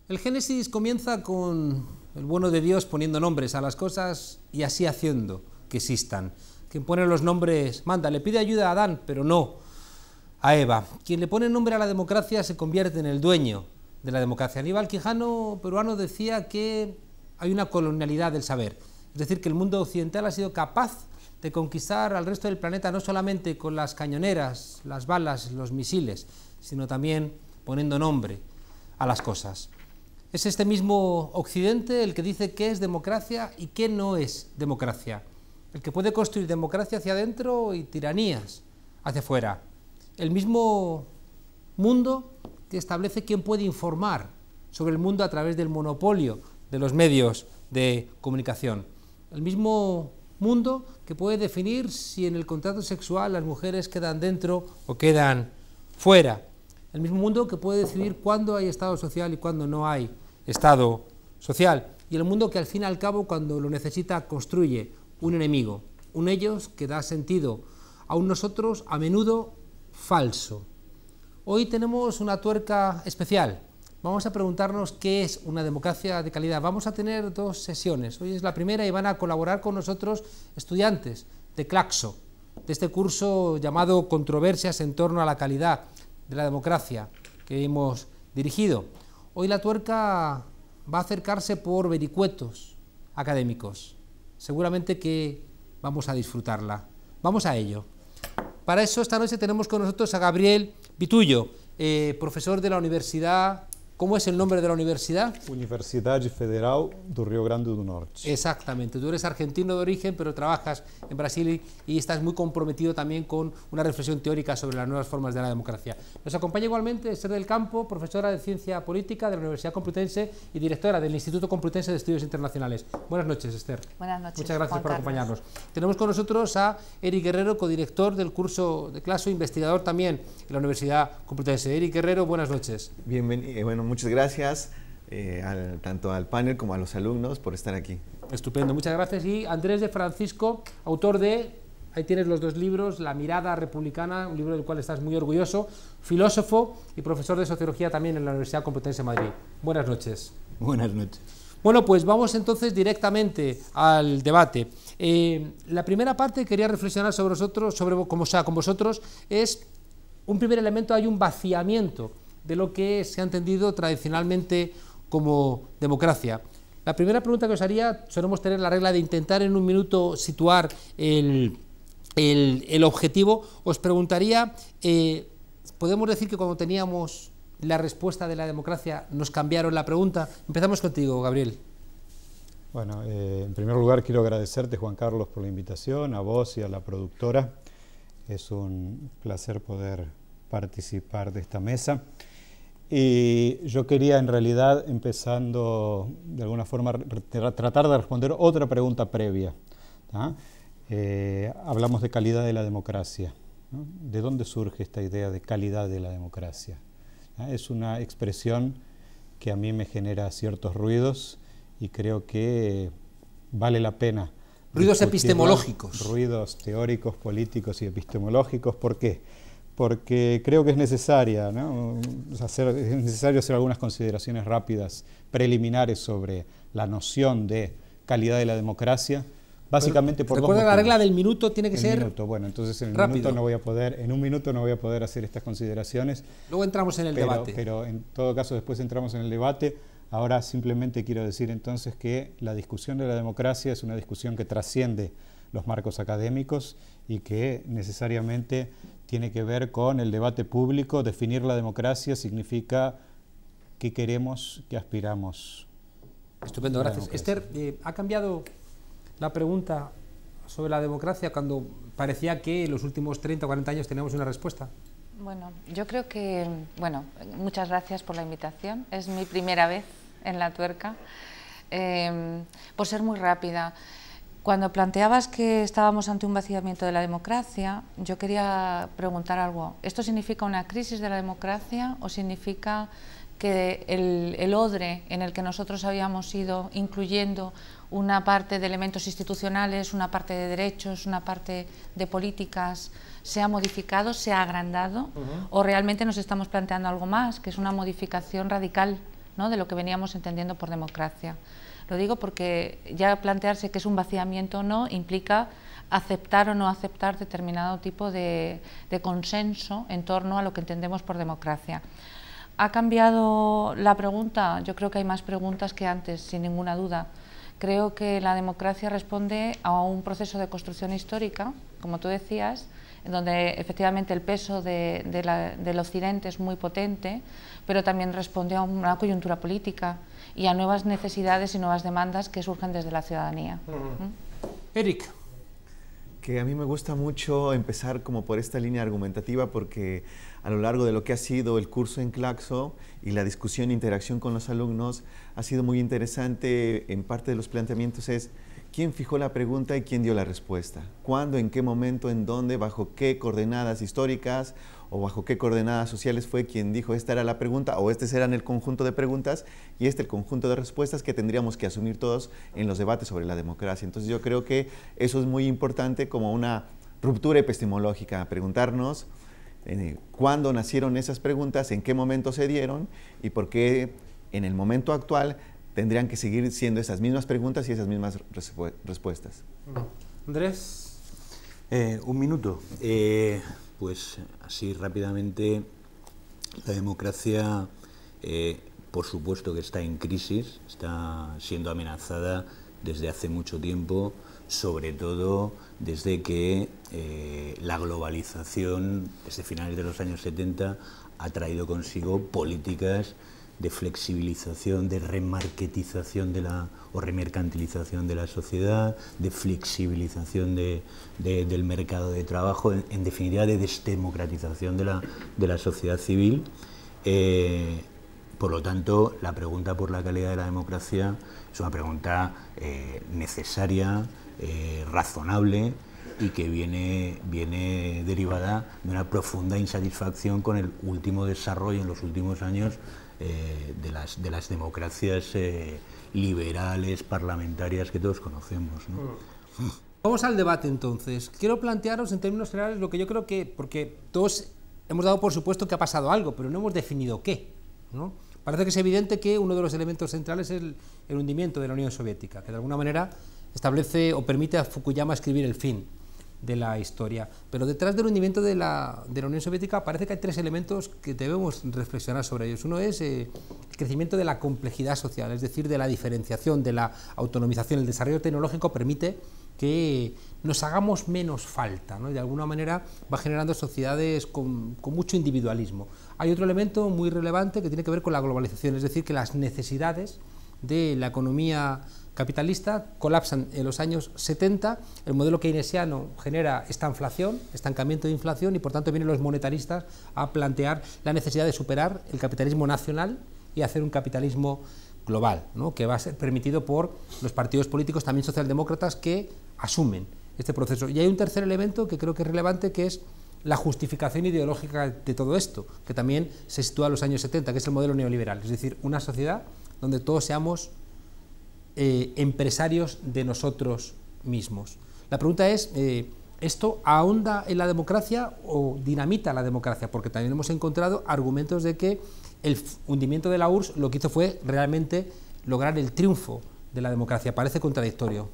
El Génesis comienza con el bueno de Dios poniendo nombres a las cosas y así haciendo que existan. Quien pone los nombres manda, le pide ayuda a Adán, pero no a Eva. Quien le pone nombre a la democracia se convierte en el dueño de la democracia. Aníbal Quijano, peruano, decía que hay una colonialidad del saber, es decir, que el mundo occidental ha sido capaz de conquistar al resto del planeta no solamente con las cañoneras, las balas, los misiles, sino también poniendo nombre a las cosas. Es este mismo Occidente el que dice qué es democracia y qué no es democracia, el que puede construir democracia hacia adentro y tiranías hacia afuera. El mismo mundo que establece quién puede informar sobre el mundo a través del monopolio de los medios de comunicación. El mismo mundo que puede definir si en el contrato sexual las mujeres quedan dentro o quedan fuera. El mismo mundo que puede decidir cuándo hay Estado social y cuándo no hay Estado social. Y el mundo que al fin y al cabo, cuando lo necesita, construye un enemigo, un ellos que da sentido a un nosotros a menudo falso. Hoy tenemos una tuerca especial. Vamos a preguntarnos qué es una democracia de calidad. Vamos a tener dos sesiones. Hoy es la primera y van a colaborar con nosotros estudiantes de Claxo, de este curso llamado Controversias en torno a la calidad de la democracia que hemos dirigido. Hoy la tuerca va a acercarse por vericuetos académicos. Seguramente que vamos a disfrutarla. Vamos a ello. Para eso esta noche tenemos con nosotros a Gabriel Vitullo, profesor de la Universidad. ¿Cómo es el nombre de la universidad? Universidad Federal do Rio Grande do Norte. Exactamente, tú eres argentino de origen, pero trabajas en Brasil y estás muy comprometido también con una reflexión teórica sobre las nuevas formas de la democracia. Nos acompaña igualmente Esther del Campo, profesora de Ciencia Política de la Universidad Complutense y directora del Instituto Complutense de Estudios Internacionales. Buenas noches, Esther. Buenas noches. Muchas gracias por Carlos. acompañarnos. Tenemos con nosotros a Eric Guerrero, codirector del curso de Claxo, investigador también en la Universidad Complutense. Eric Guerrero, buenas noches. Bienvenido, bueno, muchas gracias tanto al panel como a los alumnos por estar aquí. Estupendo, muchas gracias. Y Andrés de Francisco, autor de, ahí tienes los dos libros, La mirada republicana, un libro del cual estás muy orgulloso, filósofo y profesor de sociología también en la Universidad Complutense de Madrid. Buenas noches. Buenas noches. Bueno, pues vamos entonces directamente al debate. La primera parte quería reflexionar sobre vosotros, con vosotros, es un primer elemento, hay un vaciamiento de lo que se ha entendido tradicionalmente como democracia. La primera pregunta que os haría, solemos tener la regla de intentar en un minuto situar el objetivo. Os preguntaría, ¿podemos decir que cuando teníamos la respuesta de la democracia nos cambiaron la pregunta? Empezamos contigo, Gabriel. Bueno, en primer lugar quiero agradecerte, Juan Carlos, por la invitación, a vos y a la productora. Es un placer poder participar de esta mesa. Y yo quería, en realidad, empezando de alguna forma, tratar de responder otra pregunta previa. Hablamos de calidad de la democracia, ¿no? ¿De dónde surge esta idea de calidad de la democracia? Es una expresión que a mí me genera ciertos ruidos y creo que vale la pena. Ruidos epistemológicos. Ruidos teóricos, políticos y epistemológicos. ¿Por qué? Porque creo que es necesaria, ¿no? Es necesario hacer algunas consideraciones rápidas, preliminares sobre la noción de calidad de la democracia, básicamente por dos motivos. Recuerda la regla del minuto, tiene que ser minuto. Bueno, entonces en rápido. En un minuto no voy a poder hacer estas consideraciones. Luego entramos en el debate. Pero en todo caso después entramos en el debate. Ahora simplemente quiero decir entonces que la discusión de la democracia es una discusión que trasciende los marcos académicos y que necesariamente tiene que ver con el debate público. Definir la democracia significa qué queremos, qué aspiramos. Estupendo, gracias. Esther, ¿ha cambiado la pregunta sobre la democracia cuando parecía que en los últimos 30 o 40 años teníamos una respuesta? Bueno, yo creo que, muchas gracias por la invitación. Es mi primera vez en la tuerca. Por ser muy rápida, cuando planteabas que estábamos ante un vaciamiento de la democracia, yo quería preguntar algo. ¿Esto significa una crisis de la democracia o significa que el odre en el que nosotros habíamos ido incluyendo una parte de elementos institucionales, una parte de derechos, una parte de políticas, se ha modificado, se ha agrandado, o realmente nos estamos planteando algo más, que es una modificación radical ¿no?, de lo que veníamos entendiendo por democracia. Lo digo porque ya plantearse que es un vaciamiento o no implica aceptar o no aceptar determinado tipo de consenso en torno a lo que entendemos por democracia. ¿Ha cambiado la pregunta? Yo creo que hay más preguntas que antes, sin ninguna duda. Creo que la democracia responde a un proceso de construcción histórica, como tú decías, en donde efectivamente el peso del Occidente es muy potente, pero también responde a una coyuntura política y a nuevas necesidades y nuevas demandas que surgen desde la ciudadanía. Eric. Que a mí me gusta mucho empezar como por esta línea argumentativa, porque a lo largo de lo que ha sido el curso en Claxo y la discusión e interacción con los alumnos ha sido muy interesante. En parte de los planteamientos es quién fijó la pregunta y quién dio la respuesta, cuándo, en qué momento, en dónde, bajo qué coordenadas históricas o bajo qué coordenadas sociales fue quien dijo esta era la pregunta o este será el conjunto de preguntas y el conjunto de respuestas que tendríamos que asumir todos en los debates sobre la democracia. Entonces yo creo que eso es muy importante como una ruptura epistemológica, preguntarnos cuándo nacieron esas preguntas, en qué momento se dieron y por qué en el momento actual tendrían que seguir siendo esas mismas preguntas y esas mismas respuestas. Andrés. Un minuto. Pues así rápidamente, la democracia por supuesto que está en crisis, está siendo amenazada desde hace mucho tiempo, sobre todo desde que la globalización, desde finales de los años 70, ha traído consigo políticas de flexibilización, de remarketización o remercantilización de la sociedad, de flexibilización del mercado de trabajo, en definitiva de desdemocratización de la sociedad civil. Por lo tanto, la pregunta por la calidad de la democracia es una pregunta necesaria, razonable, y que viene derivada de una profunda insatisfacción con el último desarrollo en los últimos años de las democracias liberales, parlamentarias que todos conocemos, ¿no? Vamos al debate entonces. Quiero plantearos en términos generales lo que yo creo que, porque todos hemos dado por supuesto que ha pasado algo, pero no hemos definido qué, ¿no? Parece que es evidente que uno de los elementos centrales es el hundimiento de la Unión Soviética, que de alguna manera establece o permite a Fukuyama escribir el fin de la historia. Pero detrás del hundimiento de la Unión Soviética parece que hay tres elementos que debemos reflexionar sobre ellos. Uno es el crecimiento de la complejidad social, es decir, de la diferenciación, de la autonomización. El desarrollo tecnológico permite que nos hagamos menos falta, ¿no? Y de alguna manera va generando sociedades con mucho individualismo. Hay otro elemento muy relevante que tiene que ver con la globalización, es decir, que las necesidades de la economía capitalista colapsan en los años 70, el modelo keynesiano genera esta inflación, estancamiento de inflación, y por tanto vienen los monetaristas a plantear la necesidad de superar el capitalismo nacional y hacer un capitalismo global, ¿no? Que va a ser permitido por los partidos políticos, también socialdemócratas, que asumen este proceso. Y hay un tercer elemento que creo que es relevante, que es la justificación ideológica de todo esto, que también se sitúa en los años 70, que es el modelo neoliberal, es decir, una sociedad donde todos seamos empresarios de nosotros mismos. La pregunta es, ¿esto ahonda en la democracia o dinamita la democracia? Porque también hemos encontrado argumentos de que el hundimiento de la URSS lo que hizo fue realmente lograr el triunfo de la democracia. Parece contradictorio.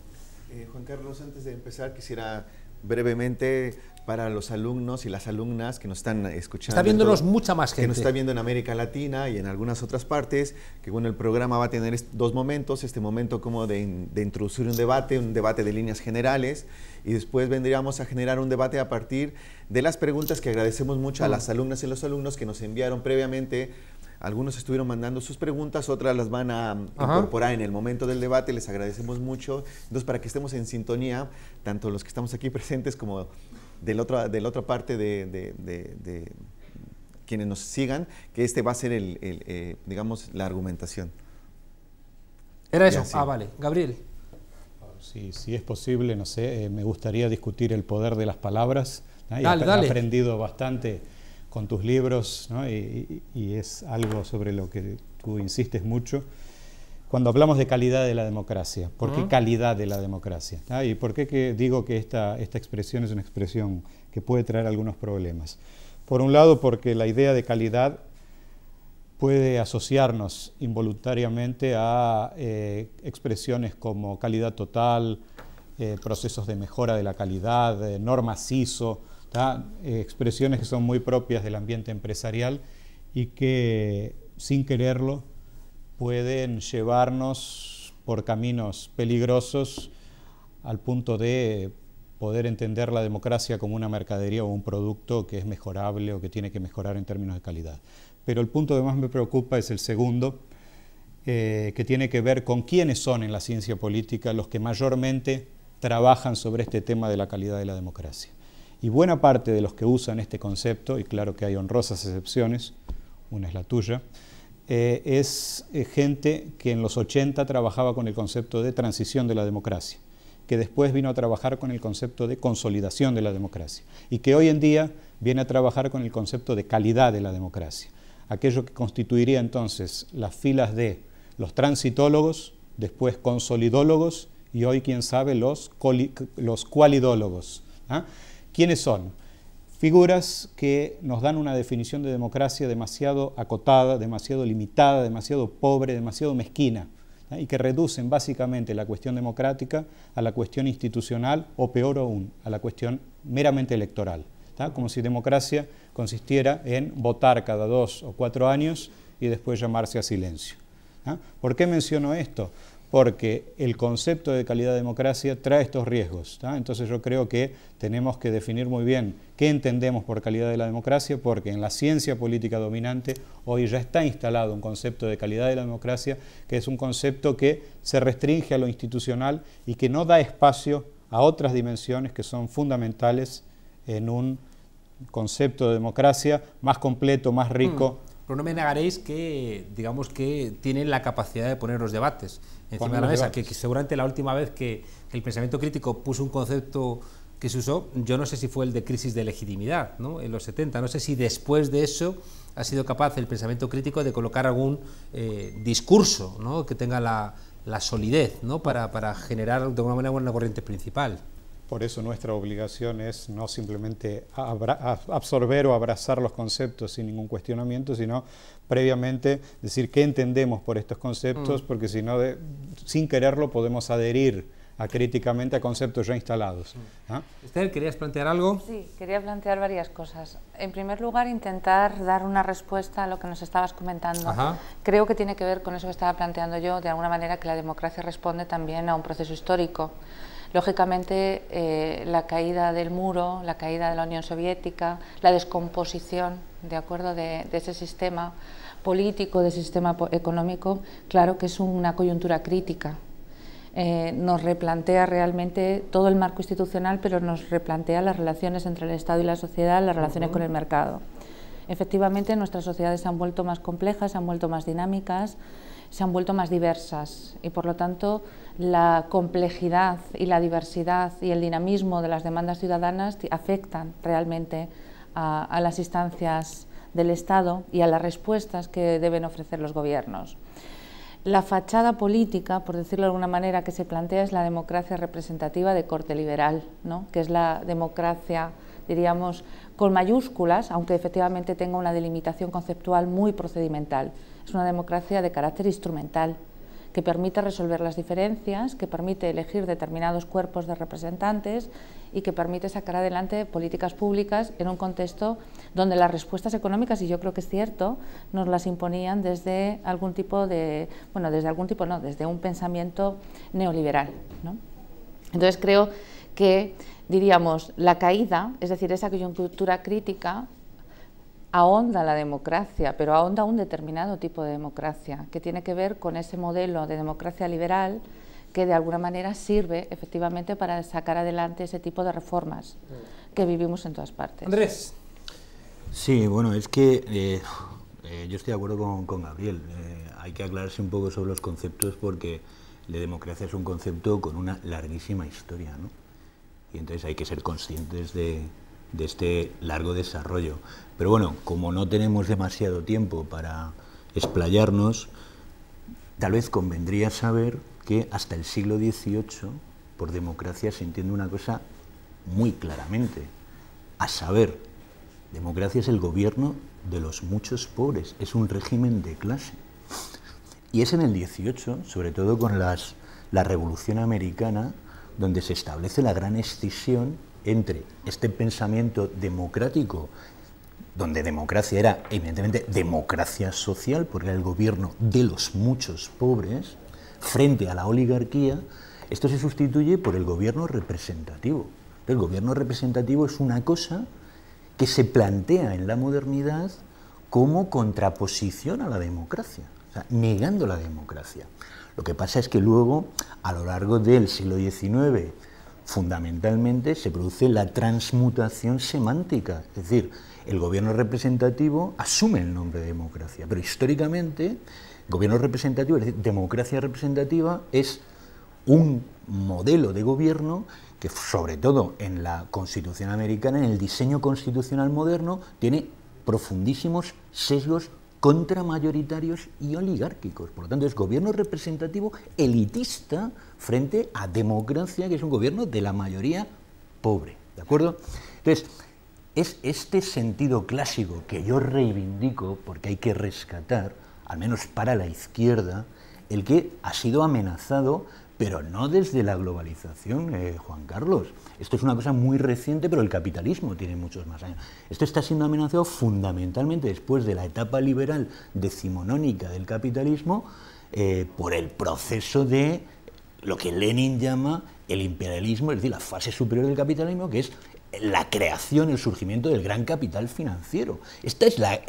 Juan Carlos, antes de empezar quisiera brevemente, para los alumnos y las alumnas que nos están escuchando. Está viéndonos mucha más gente. Que nos está viendo en América Latina y en algunas otras partes, que bueno, el programa va a tener dos momentos, este momento como de introducir un debate de líneas generales, y después vendríamos a generar un debate a partir de las preguntas que agradecemos mucho a las alumnas y los alumnos que nos enviaron previamente. Algunos estuvieron mandando sus preguntas, otras las van a incorporar en el momento del debate, les agradecemos mucho. Entonces, para que estemos en sintonía, tanto los que estamos aquí presentes como de la otra parte de quienes nos sigan, que este va a ser digamos, la argumentación. ¿Era eso? Sí. Vale. Gabriel. Si es posible, no sé, me gustaría discutir el poder de las palabras, ¿no? Dale. He aprendido bastante con tus libros, ¿no? y es algo sobre lo que tú insistes mucho. Cuando hablamos de calidad de la democracia, ¿por qué calidad de la democracia? ¿Y por qué digo que esta expresión es una expresión que puede traer algunos problemas? Por un lado, porque la idea de calidad puede asociarnos involuntariamente a expresiones como calidad total, procesos de mejora de la calidad, normas ISO, expresiones que son muy propias del ambiente empresarial y que sin quererlo pueden llevarnos por caminos peligrosos al punto de poder entender la democracia como una mercadería o un producto que es mejorable o que tiene que mejorar en términos de calidad. Pero el punto que más me preocupa es el segundo, que tiene que ver con quiénes son en la ciencia política los que mayormente trabajan sobre este tema de la calidad de la democracia. Y buena parte de los que usan este concepto, y claro que hay honrosas excepciones, una es la tuya, es gente que en los 80 trabajaba con el concepto de transición de la democracia, que después vino a trabajar con el concepto de consolidación de la democracia y que hoy en día viene a trabajar con el concepto de calidad de la democracia. Aquello que constituiría entonces las filas de los transitólogos, después consolidólogos y hoy, quién sabe, los cualidólogos. ¿Quiénes son? Figuras que nos dan una definición de democracia demasiado acotada, demasiado limitada, demasiado pobre, demasiado mezquina, y que reducen básicamente la cuestión democrática a la cuestión institucional o peor aún, a la cuestión meramente electoral. Como si democracia consistiera en votar cada 2 o 4 años y después llamarse a silencio. ¿Por qué menciono esto? Porque el concepto de calidad de democracia trae estos riesgos. Entonces yo creo que tenemos que definir muy bien qué entendemos por calidad de la democracia, porque en la ciencia política dominante hoy ya está instalado un concepto de calidad de la democracia que es un concepto que se restringe a lo institucional y que no da espacio a otras dimensiones que son fundamentales en un concepto de democracia más completo, más rico. Pero no me negaréis que, digamos, que tienen la capacidad de poner los debates encima de la mesa, que seguramente la última vez que el pensamiento crítico puso un concepto que se usó, yo no sé si fue el de crisis de legitimidad, ¿no?, en los 70, no sé si después de eso ha sido capaz el pensamiento crítico de colocar algún discurso, ¿no?, que tenga la solidez, ¿no?, para generar de alguna manera una corriente principal. Por eso nuestra obligación es no simplemente absorber o abrazar los conceptos sin ningún cuestionamiento, sino previamente decir qué entendemos por estos conceptos, porque si no, sin quererlo, podemos adherir críticamente a conceptos ya instalados. Esther, ¿querías plantear algo? Sí, quería plantear varias cosas. En primer lugar, intentar dar una respuesta a lo que nos estabas comentando. Ajá. Creo que tiene que ver con eso que estaba planteando yo, de alguna manera que la democracia responde también a un proceso histórico. Lógicamente, la caída del muro, la caída de la Unión Soviética, la descomposición, ¿de acuerdo?, de ese sistema político, de ese sistema económico, claro que es una coyuntura crítica. Nos replantea realmente todo el marco institucional, pero nos replantea las relaciones entre el Estado y la sociedad, las relaciones con el mercado. Efectivamente, nuestras sociedades se han vuelto más complejas, se han vuelto más dinámicas, se han vuelto más diversas y, por lo tanto, la complejidad y la diversidad y el dinamismo de las demandas ciudadanas afectan realmente a las instancias del Estado y a las respuestas que deben ofrecer los gobiernos. La fachada política, por decirlo de alguna manera, que se plantea es la democracia representativa de corte liberal, ¿no?, que es la democracia, diríamos, con mayúsculas, aunque efectivamente tenga una delimitación conceptual muy procedimental. Es una democracia de carácter instrumental, que permite resolver las diferencias, que permite elegir determinados cuerpos de representantes y que permite sacar adelante políticas públicas en un contexto donde las respuestas económicas, y yo creo que es cierto, nos las imponían desde algún tipo de, bueno, desde un pensamiento neoliberal, ¿no? Entonces creo que, diríamos, la caída, es decir, esa coyuntura crítica, ahonda la democracia, pero ahonda un determinado tipo de democracia, que tiene que ver con ese modelo de democracia liberal que de alguna manera sirve efectivamente para sacar adelante ese tipo de reformas que vivimos en todas partes. Andrés. Sí, bueno, es que yo estoy de acuerdo con Gabriel. Hay que aclararse un poco sobre los conceptos porque la democracia es un concepto con una larguísima historia, ¿no? Y entonces hay que ser conscientes de este largo desarrollo. Pero bueno, como no tenemos demasiado tiempo para explayarnos, tal vez convendría saber que hasta el siglo XVIII, por democracia se entiende una cosa muy claramente, a saber, democracia es el gobierno de los muchos pobres, es un régimen de clase. Y es en el 18, sobre todo con la Revolución Americana, donde se establece la gran escisión entre este pensamiento democrático, donde democracia era evidentemente democracia social, porque era el gobierno de los muchos pobres, frente a la oligarquía. Esto se sustituye por el gobierno representativo. El gobierno representativo es una cosa que se plantea en la modernidad como contraposición a la democracia, o sea, negando la democracia. Lo que pasa es que luego, a lo largo del siglo XIX, fundamentalmente se produce la transmutación semántica, es decir, el gobierno representativo asume el nombre de democracia, pero históricamente, gobierno representativo, es decir, democracia representativa, es un modelo de gobierno que, sobre todo en la Constitución americana, en el diseño constitucional moderno, tiene profundísimos sesgos contramayoritarios y oligárquicos. Por lo tanto, es gobierno representativo elitista frente a democracia, que es un gobierno de la mayoría pobre. ¿De acuerdo? Entonces, es este sentido clásico que yo reivindico, porque hay que rescatar, al menos para la izquierda, el que ha sido amenazado, pero no desde la globalización, Juan Carlos. Esto es una cosa muy reciente, pero el capitalismo tiene muchos más años. Esto está siendo amenazado fundamentalmente después de la etapa liberal decimonónica del capitalismo por el proceso de lo que Lenin llama el imperialismo, es decir, la fase superior del capitalismo, que es la creación, el surgimiento del gran capital financiero. Esta es la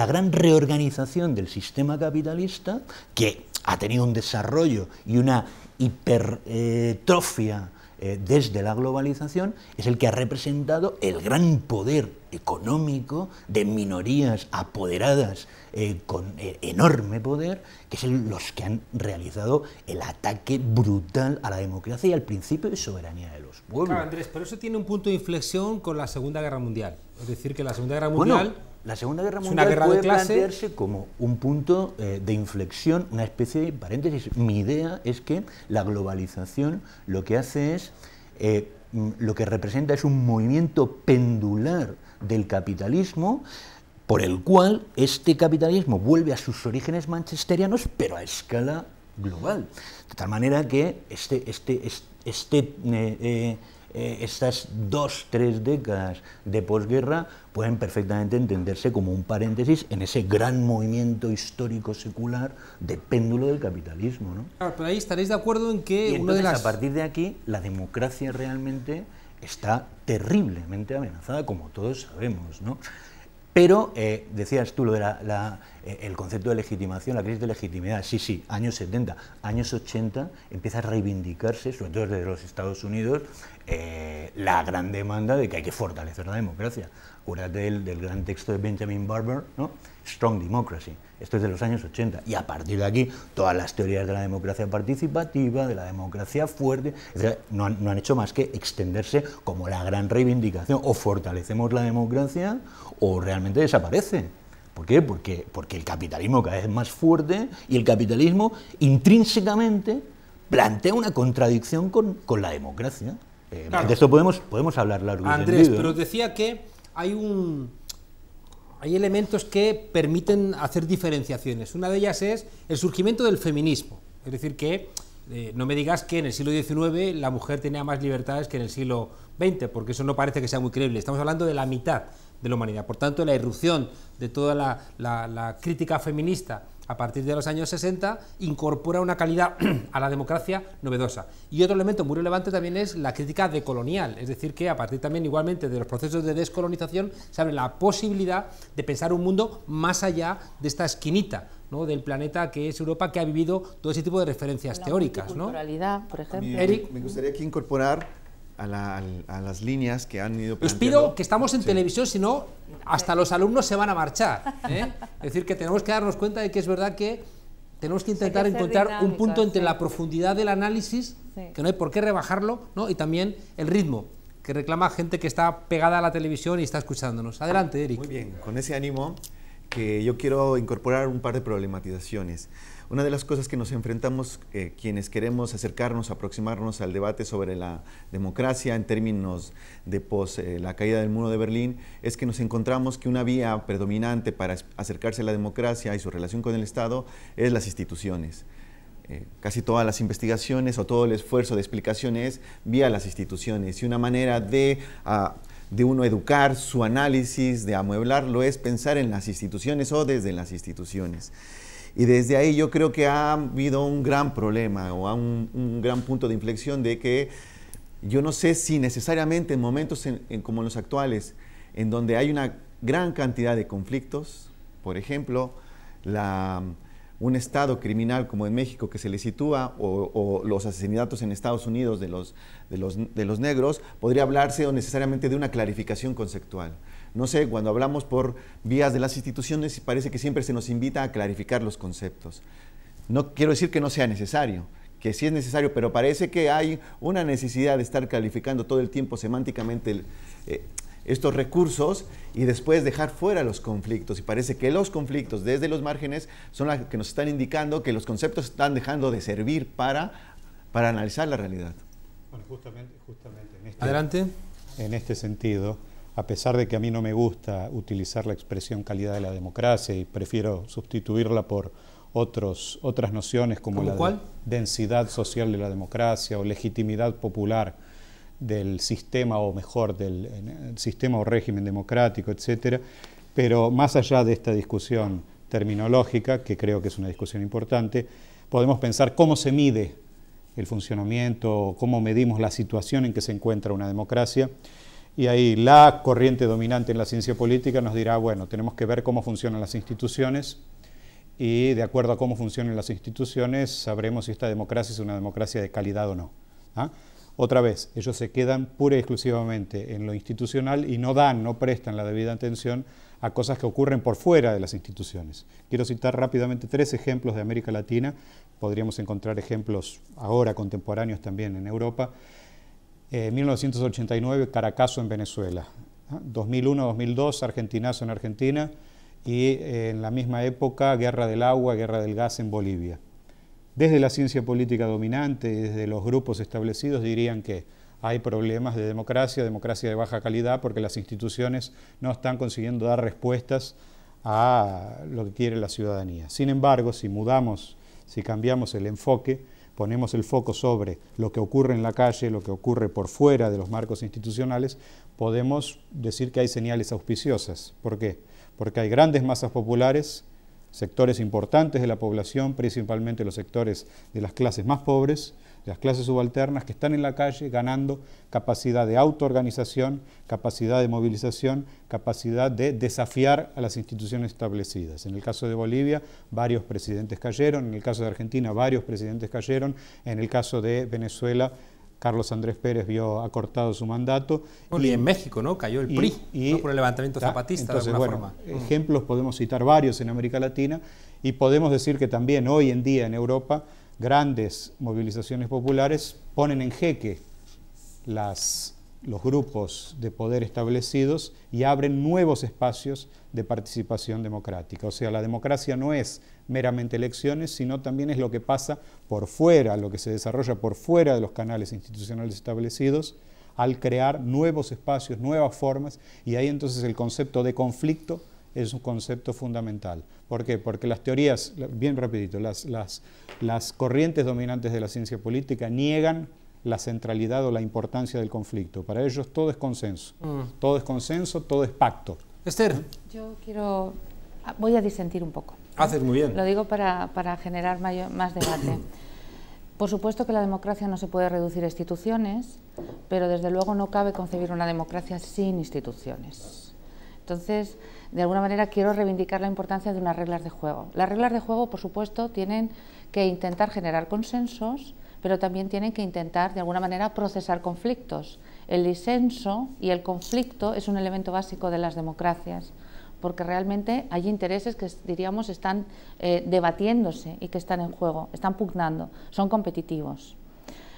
gran reorganización del sistema capitalista, que ha tenido un desarrollo y una hipertrofia desde la globalización, es el que ha representado el gran poder económico de minorías apoderadas con enorme poder, que son los que han realizado el ataque brutal a la democracia y al principio de soberanía de los pueblos. Claro, Andrés, pero eso tiene un punto de inflexión con la Segunda Guerra Mundial. Es decir, que la Segunda Guerra Mundial... Bueno, la Segunda Guerra Mundial puede plantearse como un punto de inflexión, una especie de paréntesis. Mi idea es que la globalización lo que hace es, lo que representa es un movimiento pendular del capitalismo, por el cual este capitalismo vuelve a sus orígenes manchesterianos, pero a escala global. De tal manera que estas 2-3 décadas de posguerra pueden perfectamente entenderse como un paréntesis en ese gran movimiento histórico secular de péndulo del capitalismo, ¿no? Claro, pero ahí estaréis de acuerdo en que y entonces, a partir de aquí, la democracia realmente está terriblemente amenazada, como todos sabemos, ¿no? Pero, decías tú, lo de el concepto de legitimación, la crisis de legitimidad, sí, años 70, años 80, empieza a reivindicarse, sobre todo desde los Estados Unidos, la gran demanda de que hay que fortalecer la democracia. Acuérdate del gran texto de Benjamin Barber, ¿no? Strong Democracy. Esto es de los años 80. Y a partir de aquí, todas las teorías de la democracia participativa, de la democracia fuerte, no han hecho más que extenderse como la gran reivindicación. O fortalecemos la democracia o realmente desaparece. ¿Por qué? Porque el capitalismo cada vez es más fuerte y el capitalismo intrínsecamente plantea una contradicción con la democracia. Claro. De esto podemos hablar largo y Andrés, tendido, pero ¿no? decía que hay elementos que permiten hacer diferenciaciones. Una de ellas es el surgimiento del feminismo. Es decir, que no me digas que en el siglo XIX la mujer tenía más libertades que en el siglo XX, porque eso no parece que sea muy creíble. Estamos hablando de la mitad de la humanidad. Por tanto, la irrupción de toda la crítica feminista a partir de los años 60 incorpora una calidad a la democracia novedosa. Y otro elemento muy relevante también es la crítica decolonial, es decir, que a partir también igualmente de los procesos de descolonización se abre la posibilidad de pensar un mundo más allá de esta esquinita, ¿no?, del planeta que es Europa, que ha vivido todo ese tipo de referencias teóricas, ¿no? Multiculturalidad, por ejemplo. Eric, me gustaría aquí incorporar a las líneas que han ido os planteando. pido que estamos en televisión, si no, hasta los alumnos se van a marchar, ¿eh? Es decir, que tenemos que darnos cuenta de que es verdad que tenemos que intentar encontrar un punto entre la profundidad del análisis, que no hay por qué rebajarlo, ¿no?, y también el ritmo, que reclama gente que está pegada a la televisión y está escuchándonos. Adelante, Eric. Muy bien, con ese ánimo que yo quiero incorporar un par de problematizaciones. Una de las cosas que nos enfrentamos quienes queremos acercarnos, aproximarnos al debate sobre la democracia en términos de la caída del muro de Berlín, es que nos encontramos que una vía predominante para acercarse a la democracia y su relación con el Estado es las instituciones. Casi todas las investigaciones o todo el esfuerzo de explicación es vía las instituciones, y una manera de uno educar su análisis, de amueblarlo, es pensar en las instituciones o desde las instituciones. Y desde ahí yo creo que ha habido un gran problema o un gran punto de inflexión de que yo no sé si necesariamente en momentos como los actuales, en donde hay una gran cantidad de conflictos, por ejemplo, un estado criminal como en México que se le sitúa, o los asesinatos en Estados Unidos de los negros, podría hablarse necesariamente de una clarificación conceptual. No sé, cuando hablamos por vías de las instituciones, parece que siempre se nos invita a clarificar los conceptos. No quiero decir que no sea necesario, que sí es necesario, pero parece que hay una necesidad de estar clarificando todo el tiempo semánticamente estos recursos y después dejar fuera los conflictos. Y parece que los conflictos desde los márgenes son los que nos están indicando que los conceptos están dejando de servir para analizar la realidad. Bueno, justamente Adelante. En este sentido, a pesar de que a mí no me gusta utilizar la expresión calidad de la democracia y prefiero sustituirla por otras nociones como la densidad social de la democracia o legitimidad popular del sistema, o mejor, del sistema o régimen democrático, etcétera. Pero más allá de esta discusión terminológica, que creo que es una discusión importante, podemos pensar cómo se mide el funcionamiento, cómo medimos la situación en que se encuentra una democracia. Y ahí la corriente dominante en la ciencia política nos dirá, bueno, tenemos que ver cómo funcionan las instituciones, y de acuerdo a cómo funcionan las instituciones sabremos si esta democracia es una democracia de calidad o no. Otra vez, ellos se quedan pura y exclusivamente en lo institucional y no prestan la debida atención a cosas que ocurren por fuera de las instituciones. Quiero citar rápidamente 3 ejemplos de América Latina, podríamos encontrar ejemplos ahora contemporáneos también en Europa. 1989, Caracazo en Venezuela. 2001-2002, Argentinazo en Argentina. Y en la misma época, guerra del agua, guerra del gas en Bolivia. Desde la ciencia política dominante y desde los grupos establecidos dirían que hay problemas de democracia de baja calidad, porque las instituciones no están consiguiendo dar respuestas a lo que quiere la ciudadanía. Sin embargo, si cambiamos el enfoque, ponemos el foco sobre lo que ocurre en la calle, lo que ocurre por fuera de los marcos institucionales, podemos decir que hay señales auspiciosas. ¿Por qué? Porque hay grandes masas populares, sectores importantes de la población, principalmente los sectores de las clases más pobres, de las clases subalternas, que están en la calle ganando capacidad de autoorganización, capacidad de movilización, capacidad de desafiar a las instituciones establecidas. En el caso de Bolivia, varios presidentes cayeron; en el caso de Argentina, varios presidentes cayeron; en el caso de Venezuela, Carlos Andrés Pérez vio acortado su mandato. Bueno, y en México, ¿no? Cayó el PRI, ¿no? Por el levantamiento zapatista, entonces, de alguna forma. Ejemplos podemos citar varios en América Latina, y podemos decir que también hoy en día en Europa grandes movilizaciones populares ponen en jaque los grupos de poder establecidos y abren nuevos espacios de participación democrática. O sea, la democracia no es meramente elecciones, sino también es lo que pasa por fuera, lo que se desarrolla por fuera de los canales institucionales establecidos, al crear nuevos espacios, nuevas formas, y ahí entonces el concepto de conflicto es un concepto fundamental. ¿Por qué? Porque las teorías, bien rapidito, las corrientes dominantes de la ciencia política niegan la centralidad o la importancia del conflicto. Para ellos todo es consenso, todo es consenso, todo es pacto. Esther. Yo voy a disentir un poco. Haces muy bien. Lo digo para generar más debate. Por supuesto que la democracia no se puede reducir a instituciones, pero desde luego no cabe concebir una democracia sin instituciones. Entonces, de alguna manera quiero reivindicar la importancia de unas reglas de juego. Las reglas de juego, por supuesto, tienen que intentar generar consensos, pero también tienen que intentar, de alguna manera, procesar conflictos. El disenso y el conflicto es un elemento básico de las democracias, porque realmente hay intereses que, diríamos, están debatiéndose y que están en juego, están pugnando, son competitivos.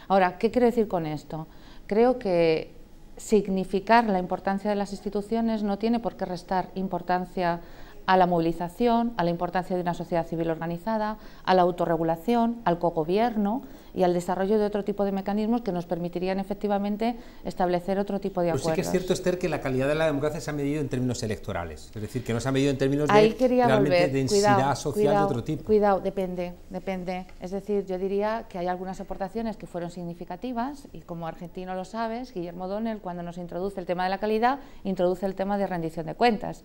Ahora, ¿qué quiero decir con esto? Creo que significar la importancia de las instituciones no tiene por qué restar importancia a la movilización, a la importancia de una sociedad civil organizada, a la autorregulación, al cogobierno y al desarrollo de otro tipo de mecanismos que nos permitirían efectivamente establecer otro tipo de acuerdos. Pues sí que es cierto, Esther, que la calidad de la democracia se ha medido en términos electorales, es decir, que no se ha medido en términos Ahí de quería realmente volver. densidad social de otro tipo. Cuidado, depende. Es decir, yo diría que hay algunas aportaciones que fueron significativas y como argentino lo sabes, Guillermo O'Donnell, cuando nos introduce el tema de la calidad, introduce el tema de rendición de cuentas.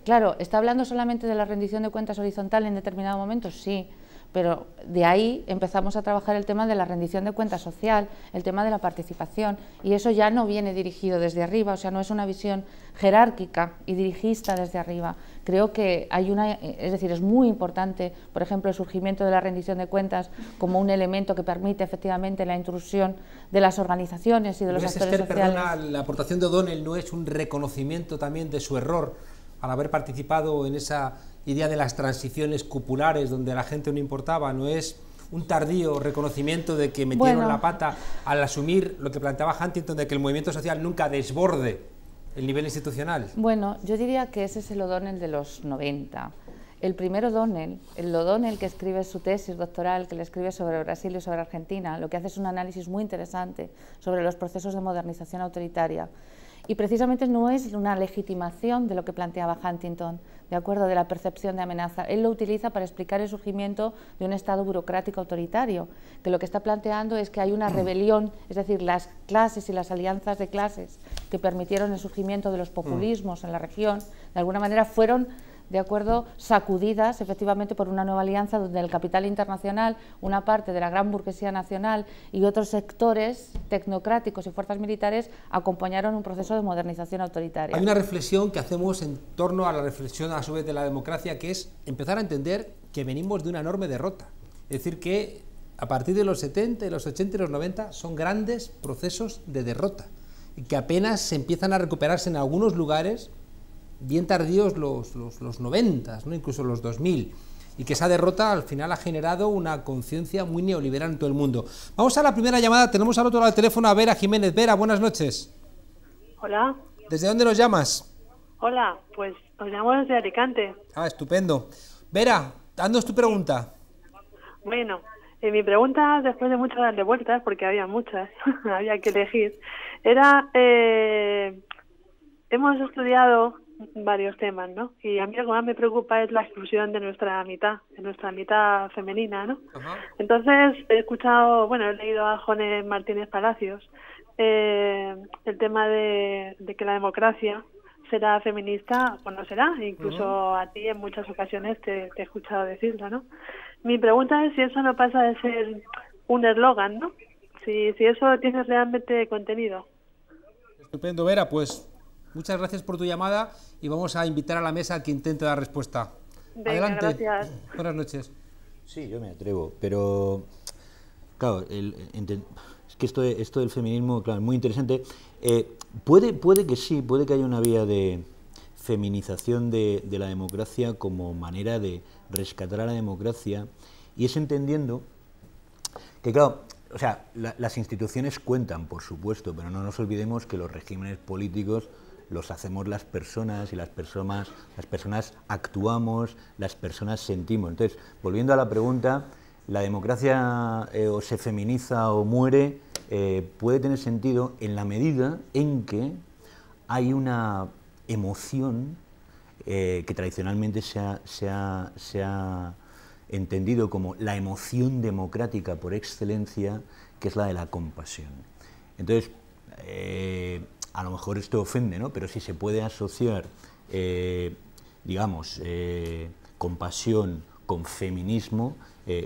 Claro, ¿está hablando solamente de la rendición de cuentas horizontal en determinado momento? Sí, pero de ahí empezamos a trabajar el tema de la rendición de cuentas social, el tema de la participación, y eso ya no viene dirigido desde arriba, o sea, no es una visión jerárquica y dirigista desde arriba. Creo que es decir, es muy importante, por ejemplo, el surgimiento de la rendición de cuentas como un elemento que permite efectivamente la intrusión de las organizaciones y de los actores Esther, sociales. perdona, la aportación de O'Donnell no es un reconocimiento también de su error al haber participado en esa idea de las transiciones cupulares donde la gente no importaba, no es un tardío reconocimiento de que metieron la pata al asumir lo que planteaba Huntington de que el movimiento social nunca desborde el nivel institucional. Bueno, yo diría que ese es el O'Donnell de los 90. El primer O'Donnell, el O'Donnell que escribe su tesis doctoral, que le escribe sobre Brasil y sobre Argentina, lo que hace es un análisis muy interesante sobre los procesos de modernización autoritaria. Y precisamente no es una legitimación de lo que planteaba Huntington, de acuerdo, de la percepción de amenaza. Él lo utiliza para explicar el surgimiento de un Estado burocrático autoritario, que lo que está planteando es que hay una rebelión, es decir, las clases y las alianzas de clases que permitieron el surgimiento de los populismos en la región, de alguna manera fueron, de acuerdo, sacudidas efectivamente por una nueva alianza donde el capital internacional, una parte de la gran burguesía nacional y otros sectores tecnocráticos y fuerzas militares acompañaron un proceso de modernización autoritaria. Hay una reflexión que hacemos en torno a la reflexión a su vez de la democracia, que es empezar a entender que venimos de una enorme derrota. Es decir, que a partir de los 70, de los 80 y los 90 son grandes procesos de derrota y que apenas se empiezan a recuperarse en algunos lugares bien tardíos los 90, ¿no? Incluso los 2000, y que esa derrota al final ha generado una conciencia muy neoliberal en todo el mundo. Vamos a la primera llamada, tenemos al otro lado del teléfono a Vera Jiménez. Vera, buenas noches. Hola. ¿Desde dónde nos llamas? Hola, pues os llamo desde Alicante. Ah, estupendo. Vera, haznos tu pregunta. Bueno, mi pregunta, después de muchas darle vueltas, porque había muchas, había que elegir, era, hemos estudiado varios temas, ¿no? Y a mí lo que más me preocupa es la exclusión de nuestra mitad femenina, ¿no? Ajá. Entonces he escuchado, bueno, he leído a Jone Martínez Palacios, el tema de que la democracia será feminista o no será, incluso a ti en muchas ocasiones te he escuchado decirlo, ¿no? Mi pregunta es si eso no pasa de ser un eslogan, ¿no? Si eso tiene realmente contenido. Estupendo, Vera, pues muchas gracias por tu llamada y vamos a invitar a la mesa al que intente dar respuesta. Venga, Adelante. gracias. Buenas noches. Sí, yo me atrevo, pero claro, es que esto del feminismo, claro, es muy interesante. Puede que sí, puede que haya una vía de feminización de la democracia como manera de rescatar a la democracia, y es entendiendo que, claro, o sea, las instituciones cuentan, por supuesto, pero no nos olvidemos que los regímenes políticos los hacemos las personas, y las personas actuamos, las personas sentimos. Entonces, volviendo a la pregunta, ¿la democracia o se feminiza o muere? Puede tener sentido en la medida en que hay una emoción que tradicionalmente se ha entendido como la emoción democrática por excelencia, que es la de la compasión. Entonces, a lo mejor esto ofende, ¿no? Pero si se puede asociar, digamos, compasión con feminismo,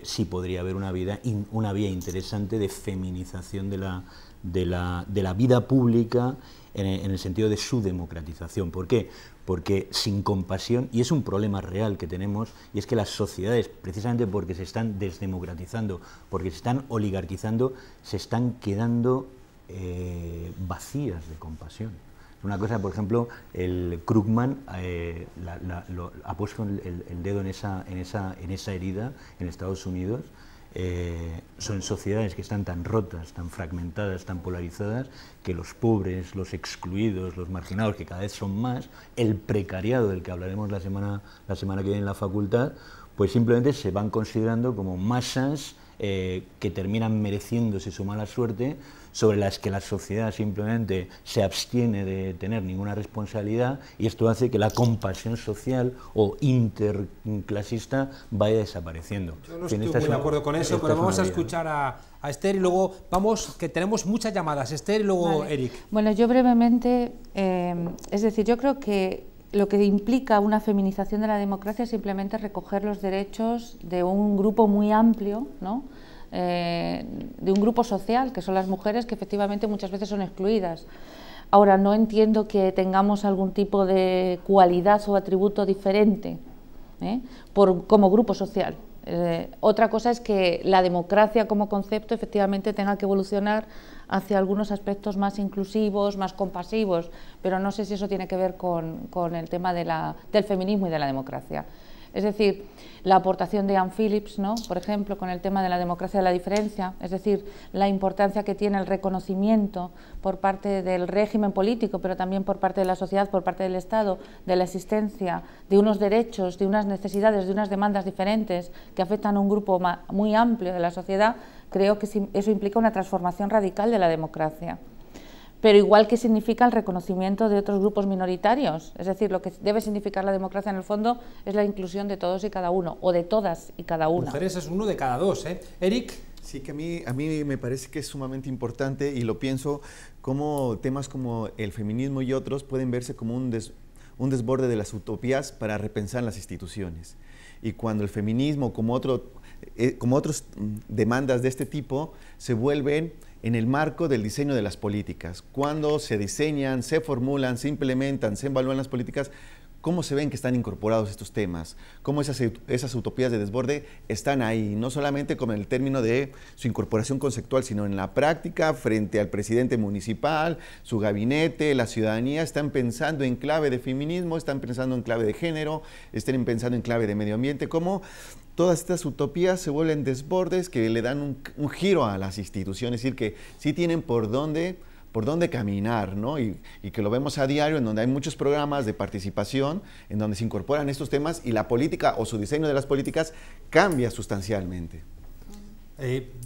sí podría haber una vía interesante de feminización de la vida pública en el sentido de su democratización. ¿Por qué? Porque sin compasión, y es un problema real que tenemos, y es que las sociedades, precisamente porque se están desdemocratizando, porque se están oligarquizando, se están quedando vacías de compasión. Una cosa, por ejemplo, el Krugman ha puesto el dedo en esa herida en Estados Unidos, son sociedades que están tan rotas, tan fragmentadas, tan polarizadas, que los pobres, los excluidos, los marginados, que cada vez son más, el precariado del que hablaremos la semana que viene en la facultad, pues simplemente se van considerando como masas que terminan mereciéndose su mala suerte, sobre las que la sociedad simplemente se abstiene de tener ninguna responsabilidad, y esto hace que la compasión social o interclasista vaya desapareciendo. Yo no estoy muy de acuerdo con eso, pero vamos a escuchar a Esther y luego vamos, que tenemos muchas llamadas. Esther y luego Vale. Eric. Bueno, yo brevemente, es decir, yo creo que lo que implica una feminización de la democracia es simplemente recoger los derechos de un grupo muy amplio, ¿no? De un grupo social, que son las mujeres, que efectivamente muchas veces son excluidas. Ahora, no entiendo que tengamos algún tipo de cualidad o atributo diferente como grupo social. Otra cosa es que la democracia como concepto efectivamente tenga que evolucionar hacia algunos aspectos más inclusivos, más compasivos, pero no sé si eso tiene que ver con el tema del feminismo y de la democracia. Es decir, la aportación de Ann Phillips, ¿no?, por ejemplo, con el tema de la democracia de la diferencia, es decir, la importancia que tiene el reconocimiento por parte del régimen político, pero también por parte de la sociedad, por parte del Estado, de la existencia de unos derechos, de unas necesidades, de unas demandas diferentes que afectan a un grupo muy amplio de la sociedad. Creo que eso implica una transformación radical de la democracia. Pero igual que significa el reconocimiento de otros grupos minoritarios, es decir, lo que debe significar la democracia en el fondo es la inclusión de todos y cada uno, o de todas y cada una. Mujeres es uno de cada dos, ¿eh? Eric. Sí, que a mí me parece que es sumamente importante, y lo pienso como temas como el feminismo y otros pueden verse como un desborde de las utopías para repensar las instituciones. Y cuando el feminismo, como otras demandas de este tipo, se vuelven en el marco del diseño de las políticas. Cuando se diseñan, se formulan, se implementan, se evalúan las políticas, ¿cómo se ven que están incorporados estos temas? ¿Cómo esas utopías de desborde están ahí? No solamente como en el término de su incorporación conceptual, sino en la práctica, frente al presidente municipal, su gabinete, la ciudadanía, están pensando en clave de feminismo, están pensando en clave de género, están pensando en clave de medio ambiente. ¿Cómo todas estas utopías se vuelven desbordes que le dan un giro a las instituciones? Es decir, que sí tienen por dónde caminar, ¿no? Y que lo vemos a diario, en donde hay muchos programas de participación, en donde se incorporan estos temas y la política o su diseño de las políticas cambia sustancialmente.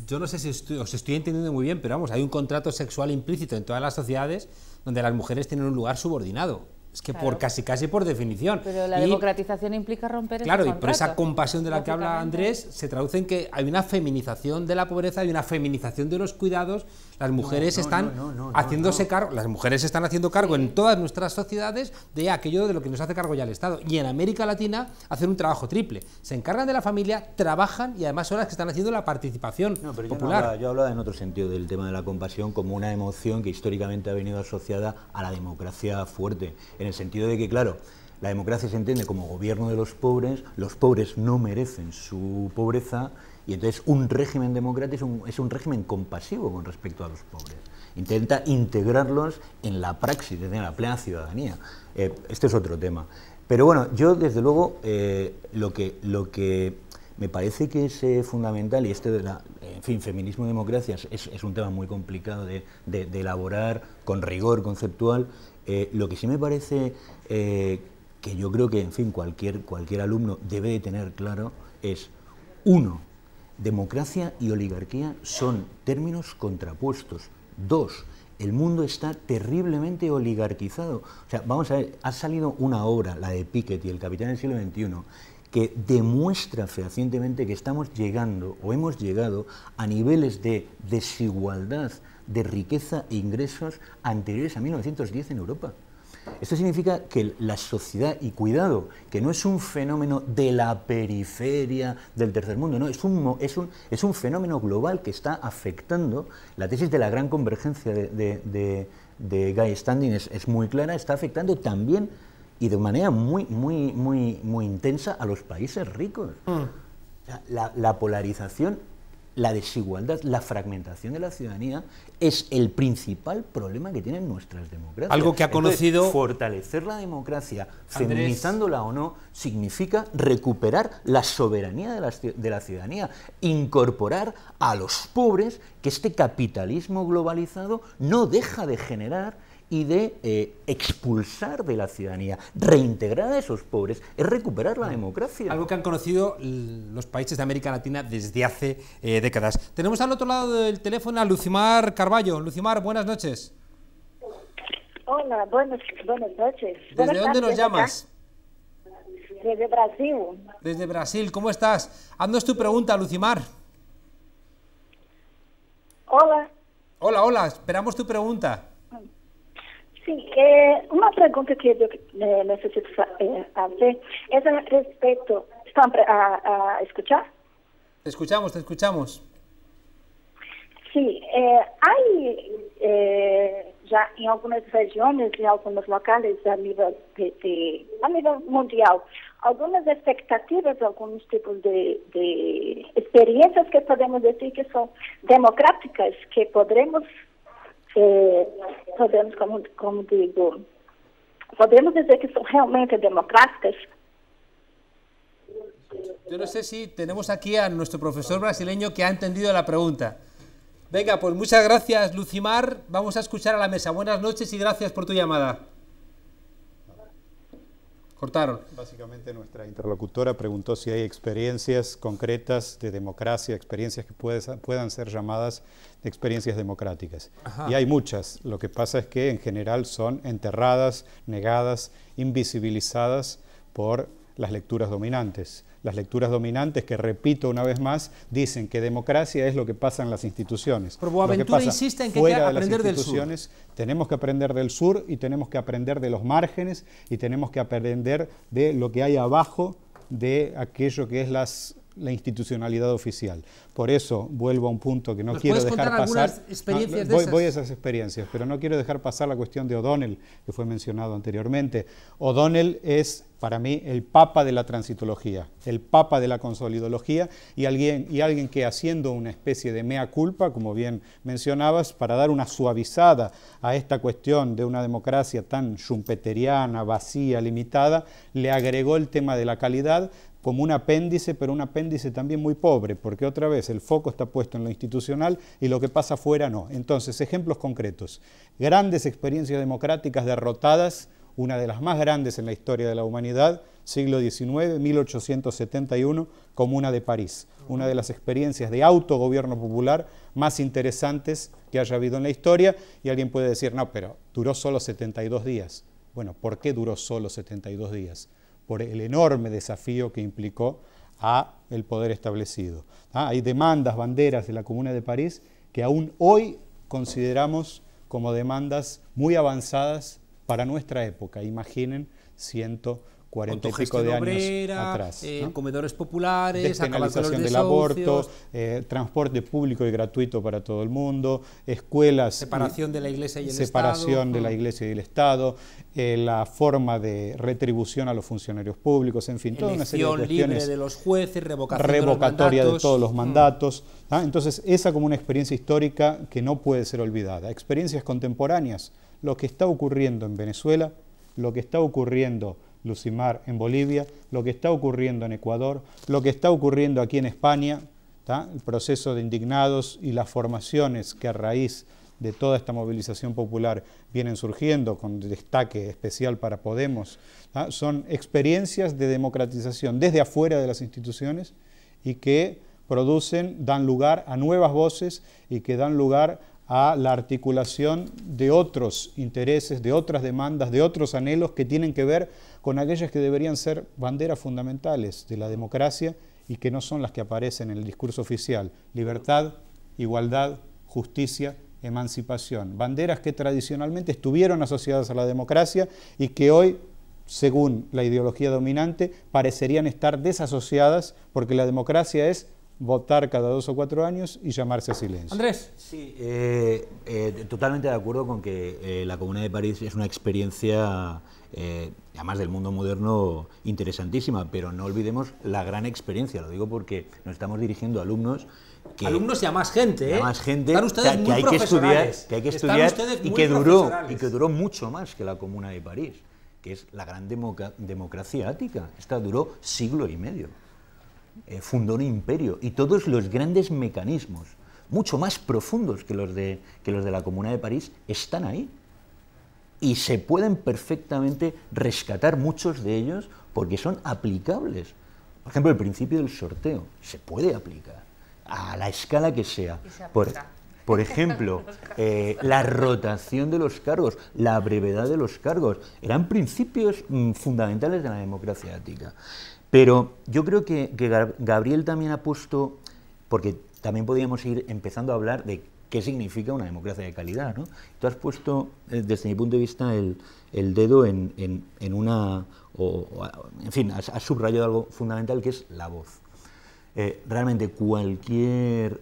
Yo no sé si os estoy entendiendo muy bien, pero vamos, hay un contrato sexual implícito en todas las sociedades donde las mujeres tienen un lugar subordinado. Es que claro, casi por definición. Pero la democratización implica romper claro, ese contrato. Y por esa compasión de la que habla Andrés, se traduce en que hay una feminización de la pobreza, hay una feminización de los cuidados. Las mujeres están haciéndose cargo, las mujeres están haciendo cargo en todas nuestras sociedades de aquello de lo que nos hace cargo ya el Estado. Y en América Latina hacen un trabajo triple. Se encargan de la familia, trabajan y además son las que están haciendo la participación popular. Yo hablaba en otro sentido del tema de la compasión como una emoción que históricamente ha venido asociada a la democracia fuerte, en el sentido de que, claro, la democracia se entiende como gobierno de los pobres no merecen su pobreza, y entonces un régimen democrático es un régimen compasivo con respecto a los pobres. Intenta integrarlos en la praxis, en la plena ciudadanía. Este es otro tema. Pero bueno, yo desde luego lo que me parece que es fundamental, y en fin, feminismo y democracia es un tema muy complicado de elaborar con rigor conceptual. Lo que sí me parece que yo creo que, en fin, cualquier alumno debe de tener claro es, uno, democracia y oligarquía son términos contrapuestos. Dos, el mundo está terriblemente oligarquizado. O sea, vamos a ver, ha salido una obra, la de Piketty, El capitán del siglo XXI, que demuestra fehacientemente que estamos llegando, o hemos llegado, a niveles de desigualdad, de riqueza e ingresos anteriores a 1910 en Europa. Esto significa que la sociedad, y cuidado, que no es un fenómeno de la periferia del tercer mundo, no, es un fenómeno global que está afectando. La tesis de la gran convergencia de Guy Standing es muy clara, está afectando también y de manera muy intensa a los países ricos. O sea, la polarización la desigualdad, la fragmentación de la ciudadanía es el principal problema que tienen nuestras democracias. Algo que ha conocido... Entonces, fortalecer la democracia, feminizándola o no, significa recuperar la soberanía de la ciudadanía, incorporar a los pobres que este capitalismo globalizado no deja de generar y de expulsar de la ciudadanía. Reintegrar a esos pobres es recuperar la democracia. Algo que han conocido los países de América Latina desde hace décadas. Tenemos al otro lado del teléfono a Lucimar Carballo. Lucimar, buenas noches. Hola, buenas noches. ¿Desde dónde nos llamas? Desde Brasil. Desde Brasil, ¿cómo estás? Haznos tu pregunta, Lucimar. Hola. Hola, esperamos tu pregunta. Sí, una pregunta que yo necesito hacer es al respecto. ¿Están a escuchar? Te escuchamos. Sí, hay ya en algunas regiones, en algunos locales a nivel mundial, algunas expectativas, algunos tipos de experiencias que podemos decir que son democráticas, que podemos podemos dizer que son realmente democráticas. Yo no sé si tenemos aquí a nuestro profesor brasileño que ha entendido la pregunta. Venga, pues muchas gracias, Lucimar. Vamos a escuchar a la mesa. Buenas noches y gracias por tu llamada. Cortaron. Básicamente nuestra interlocutora preguntó si hay experiencias concretas de democracia, experiencias que puedan ser llamadas experiencias democráticas. Ajá. Y hay muchas. Lo que pasa es que en general son enterradas, negadas, invisibilizadas por las lecturas dominantes. Las lecturas dominantes, que repito una vez más, dicen que democracia es lo que pasa en las instituciones. Pero Boaventura insiste en que hay que aprender del sur. Tenemos que aprender del sur y tenemos que aprender de los márgenes y tenemos que aprender de lo que hay abajo de aquello que es la institucionalidad oficial. Por eso vuelvo a un punto que no quiero dejar pasar. Voy a esas experiencias, pero no quiero dejar pasar la cuestión de O'Donnell, que fue mencionado anteriormente. O'Donnell es, para mí, el papa de la transitología, el papa de la consolidología y alguien que, haciendo una especie de mea culpa, como bien mencionabas, para dar una suavizada a esta cuestión de una democracia tan schumpeteriana, vacía, limitada, le agregó el tema de la calidad como un apéndice, pero un apéndice también muy pobre, porque otra vez el foco está puesto en lo institucional y lo que pasa afuera no. Entonces, ejemplos concretos. Grandes experiencias democráticas derrotadas, una de las más grandes en la historia de la humanidad, siglo XIX, 1871, Comuna de París. Una de las experiencias de autogobierno popular más interesantes que haya habido en la historia, y alguien puede decir, no, pero duró solo 72 días. Bueno, ¿por qué duró solo 72 días? Por el enorme desafío que implicó a el poder establecido. Hay demandas, banderas de la Comuna de París que aún hoy consideramos como demandas muy avanzadas para nuestra época. Imaginen 140 y pico de años atrás. Comedores populares, despenalización del aborto, transporte público y gratuito para todo el mundo, escuelas... Separación de la Iglesia y el separación de la Iglesia y el Estado, la forma de retribución a los funcionarios públicos, en fin, toda una serie de cuestiones. Libre de los jueces, revocatoria de todos los mandatos. Entonces, esa como una experiencia histórica que no puede ser olvidada. Experiencias contemporáneas, lo que está ocurriendo en Venezuela, lo que está ocurriendo, Lucimar, en Bolivia, lo que está ocurriendo en Ecuador, lo que está ocurriendo aquí en España, el proceso de indignados y las formaciones que a raíz de toda esta movilización popular vienen surgiendo, con destaque especial para Podemos, son experiencias de democratización desde afuera de las instituciones y que producen, dan lugar a nuevas voces y que dan lugar a la articulación de otros intereses, de otras demandas, de otros anhelos que tienen que ver con aquellas que deberían ser banderas fundamentales de la democracia y que no son las que aparecen en el discurso oficial. Libertad, igualdad, justicia, emancipación. Banderas que tradicionalmente estuvieron asociadas a la democracia y que hoy, según la ideología dominante, parecerían estar desasociadas porque la democracia es votar cada 2 o 4 años y llamarse a silencio. Andrés. Sí, totalmente de acuerdo con que la Comuna de París es una experiencia, además del mundo moderno, interesantísima, pero no olvidemos la gran experiencia, lo digo porque nos estamos dirigiendo a alumnos alumnos y a más gente, a más gente Están ustedes muy hay que estudiar, y que duró mucho más que la Comuna de París, que es la gran democracia ática. Esta duró siglo y medio. Fundó un imperio y todos los grandes mecanismos, mucho más profundos que los de la Comuna de París, están ahí. Y se pueden perfectamente rescatar muchos de ellos porque son aplicables. Por ejemplo, el principio del sorteo se puede aplicar a la escala que sea. Por ejemplo, la rotación de los cargos, la brevedad de los cargos, eran principios fundamentales de la democracia ática. Pero yo creo que Gabriel también ha puesto, porque también podríamos ir empezando a hablar de qué significa una democracia de calidad, ¿no? Tú has puesto, desde mi punto de vista, el dedo en una, en fin, has subrayado algo fundamental, que es la voz. Realmente cualquier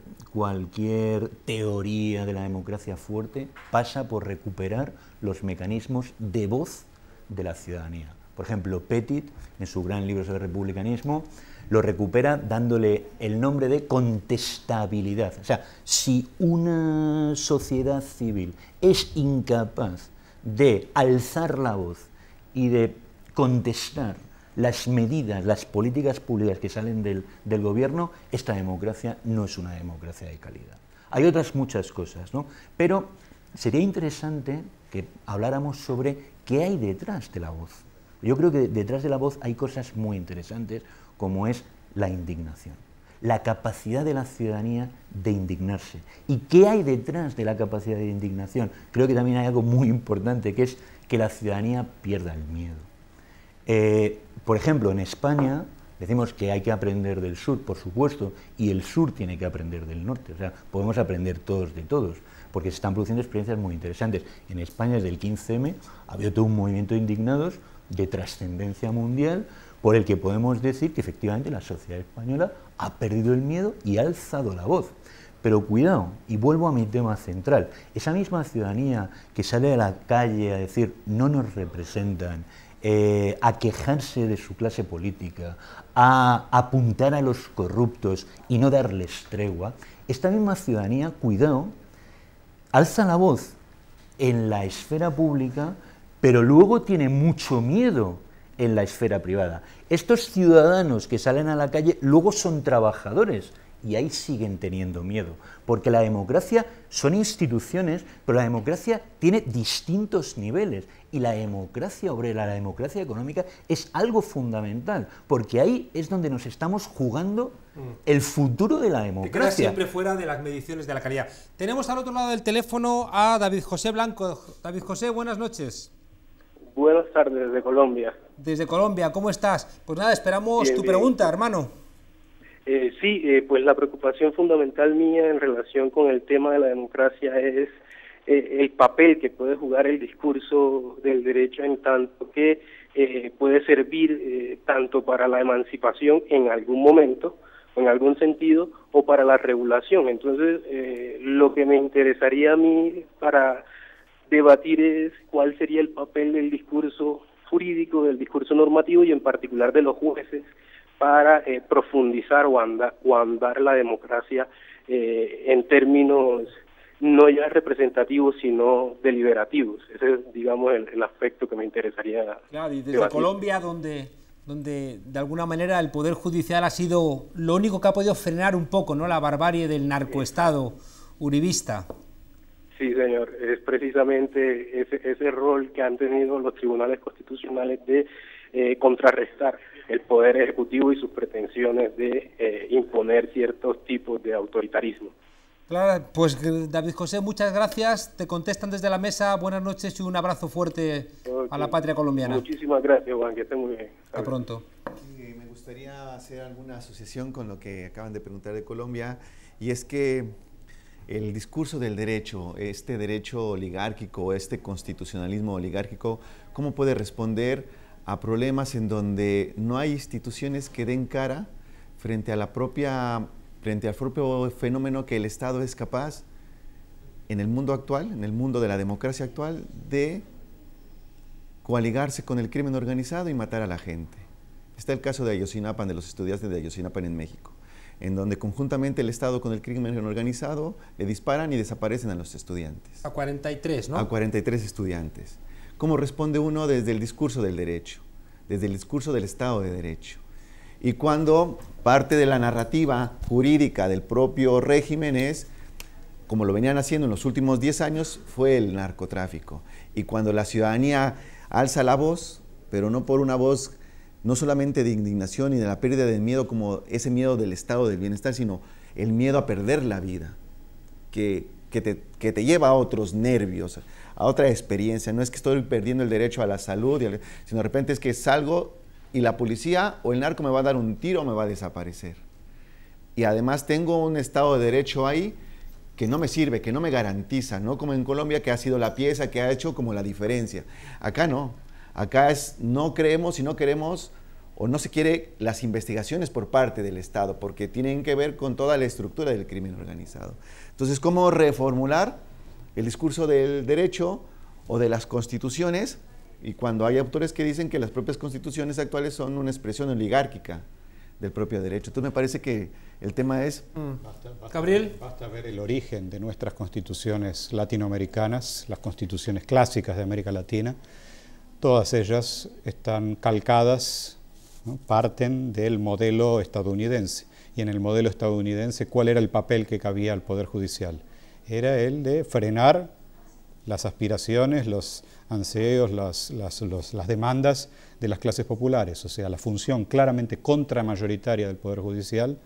teoría de la democracia fuerte pasa por recuperar los mecanismos de voz de la ciudadanía. Por ejemplo, Petit, en su gran libro sobre republicanismo, lo recupera dándole el nombre de contestabilidad. O sea, si una sociedad civil es incapaz de alzar la voz y de contestar las medidas, las políticas públicas que salen del gobierno, esta democracia no es una democracia de calidad. Hay otras muchas cosas, ¿no? Pero sería interesante que habláramos sobre qué hay detrás de la voz. Yo creo que detrás de la voz hay cosas muy interesantes, como es la indignación, la capacidad de la ciudadanía de indignarse. ¿Y qué hay detrás de la capacidad de indignación? Creo que también hay algo muy importante, que es que la ciudadanía pierda el miedo. Por ejemplo, en España decimos que hay que aprender del sur, por supuesto, y el sur tiene que aprender del norte. O sea, podemos aprender todos de todos, porque se están produciendo experiencias muy interesantes. En España, desde el 15M, ha habido todo un movimiento de indignados de trascendencia mundial, por el que podemos decir que efectivamente la sociedad española ha perdido el miedo y ha alzado la voz. Pero cuidado, y vuelvo a mi tema central, esa misma ciudadanía que sale a la calle a decir no nos representan, a quejarse de su clase política, a apuntar a los corruptos y no darles tregua, esta misma ciudadanía, cuidado, alza la voz en la esfera pública, pero luego tiene mucho miedo en la esfera privada. Estos ciudadanos que salen a la calle luego son trabajadores y ahí siguen teniendo miedo, porque la democracia son instituciones, pero la democracia tiene distintos niveles y la democracia obrera, la democracia económica es algo fundamental, porque ahí es donde nos estamos jugando el futuro de la democracia. Te quedas siempre fuera de las mediciones de la calidad. Tenemos al otro lado del teléfono a David José Blanco. David José, buenas noches. Buenas tardes, desde Colombia. Desde Colombia, ¿cómo estás? Pues nada, esperamos tu pregunta, hermano. Pues la preocupación fundamental mía en relación con el tema de la democracia es el papel que puede jugar el discurso del derecho, en tanto que puede servir tanto para la emancipación en algún momento, o en algún sentido, o para la regulación. Entonces, lo que me interesaría a mí para debatir es cuál sería el papel del discurso jurídico, del discurso normativo y en particular de los jueces para profundizar o andar la democracia en términos no ya representativos sino deliberativos. Ese es, digamos, el aspecto que me interesaría. Claro, y desde debatir. Colombia, donde de alguna manera el Poder Judicial ha sido lo único que ha podido frenar un poco, ¿no?, la barbarie del narcoestado uribista. Sí, señor, es precisamente ese rol que han tenido los tribunales constitucionales de contrarrestar el Poder Ejecutivo y sus pretensiones de imponer ciertos tipos de autoritarismo. Claro, pues David José, muchas gracias, te contestan desde la mesa, buenas noches y un abrazo fuerte a la patria colombiana. Muchísimas gracias, Juan, que esté muy bien. Hasta pronto. Me gustaría hacer alguna asociación con lo que acaban de preguntar de Colombia, y es que el discurso del derecho, este derecho oligárquico, este constitucionalismo oligárquico, ¿cómo puede responder a problemas en donde no hay instituciones que den cara frente a la propia frente al propio fenómeno que el Estado es capaz, en el mundo actual, en el mundo de la democracia actual, de coaligarse con el crimen organizado y matar a la gente. Está el caso de Ayotzinapa, de los estudiantes de Ayotzinapa en México, en donde conjuntamente el Estado con el crimen organizado le disparan y desaparecen a los estudiantes. A 43, ¿no? A 43 estudiantes. ¿Cómo responde uno desde el discurso del derecho, desde el discurso del Estado de Derecho? Y cuando parte de la narrativa jurídica del propio régimen es, como lo venían haciendo en los últimos 10 años, fue el narcotráfico. Y cuando la ciudadanía alza la voz, pero no por una voz no solamente de indignación y de la pérdida del miedo como ese miedo del estado del bienestar, sino el miedo a perder la vida, que te lleva a otros nervios, a otra experiencia. No es que estoy perdiendo el derecho a la salud, sino de repente es que salgo y la policía o el narco me va a dar un tiro o me va a desaparecer. Y además tengo un estado de derecho ahí que no me sirve, que no me garantiza, no como en Colombia, que ha sido la pieza que ha hecho como la diferencia. Acá no. Acá es no creemos y no queremos o no se quiere las investigaciones por parte del Estado, porque tienen que ver con toda la estructura del crimen organizado. Entonces, ¿cómo reformular el discurso del derecho o de las constituciones? Y cuando hay autores que dicen que las propias constituciones actuales son una expresión oligárquica del propio derecho. Entonces me parece que el tema es... Gabriel. Basta ver el origen de nuestras constituciones latinoamericanas, las constituciones clásicas de América Latina. Todas ellas están calcadas, ¿no? Parten del modelo estadounidense. Y en el modelo estadounidense, ¿cuál era el papel que cabía al Poder Judicial? Era el de frenar las aspiraciones, los anseos, las demandas de las clases populares. O sea, la función claramente contramayoritaria del Poder Judicial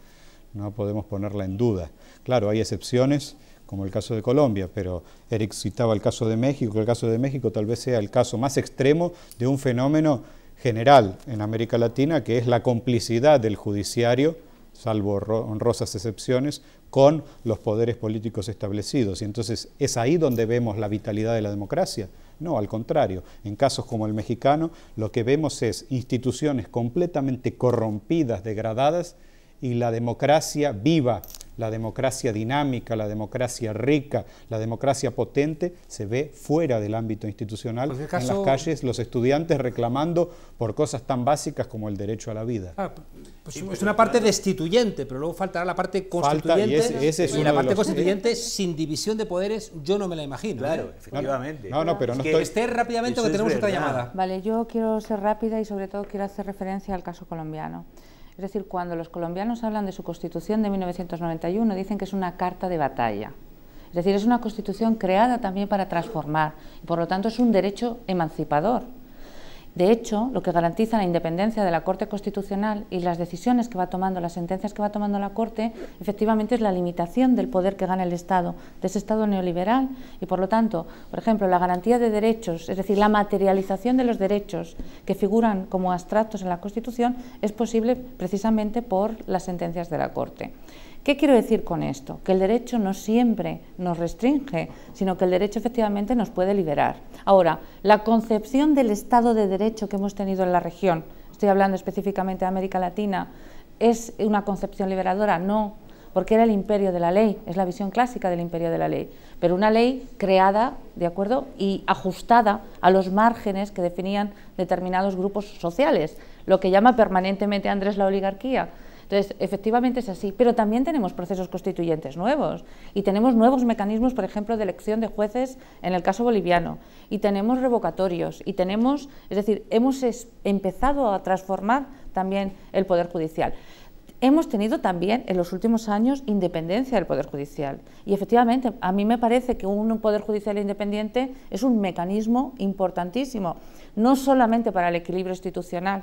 no podemos ponerla en duda. Claro, hay excepciones, como el caso de Colombia, pero Eric citaba el caso de México. El caso de México tal vez sea el caso más extremo de un fenómeno general en América Latina, que es la complicidad del judiciario, salvo honrosas excepciones, con los poderes políticos establecidos. Y entonces, ¿es ahí donde vemos la vitalidad de la democracia? No, al contrario. En casos como el mexicano, lo que vemos es instituciones completamente corrompidas, degradadas, y la democracia viva, la democracia dinámica, la democracia rica, la democracia potente, se ve fuera del ámbito institucional, en las calles, los estudiantes reclamando por cosas tan básicas como el derecho a la vida. Pues es una parte destituyente, pero luego faltará la parte constituyente, y la parte constituyente sin división de poderes yo no me la imagino. Claro, efectivamente. No, pero no estoy... Esther, rápidamente, que tenemos otra llamada. Vale, yo quiero ser rápida y sobre todo quiero hacer referencia al caso colombiano. Es decir, cuando los colombianos hablan de su Constitución de 1991, dicen que es una carta de batalla. Es decir, es una Constitución creada también para transformar, y por lo tanto es un derecho emancipador. De hecho, lo que garantiza la independencia de la Corte Constitucional y las decisiones que va tomando, las sentencias que va tomando la Corte, efectivamente es la limitación del poder que gana el Estado, de ese Estado neoliberal, y por lo tanto, por ejemplo, la garantía de derechos, es decir, la materialización de los derechos que figuran como abstractos en la Constitución, es posible precisamente por las sentencias de la Corte. ¿Qué quiero decir con esto? Que el derecho no siempre nos restringe, sino que el derecho efectivamente nos puede liberar. Ahora, la concepción del Estado de Derecho que hemos tenido en la región, estoy hablando específicamente de América Latina, ¿es una concepción liberadora? No, porque era el imperio de la ley, es la visión clásica del imperio de la ley, pero una ley creada, ¿de acuerdo?, y ajustada a los márgenes que definían determinados grupos sociales, lo que llama permanentemente Andrés la oligarquía. Entonces, efectivamente es así, pero también tenemos procesos constituyentes nuevos y tenemos nuevos mecanismos, por ejemplo, de elección de jueces en el caso boliviano, y tenemos revocatorios, y tenemos, es decir, hemos empezado a transformar también el Poder Judicial. Hemos tenido también en los últimos años independencia del Poder Judicial y efectivamente a mí me parece que un Poder Judicial independiente es un mecanismo importantísimo, no solamente para el equilibrio institucional,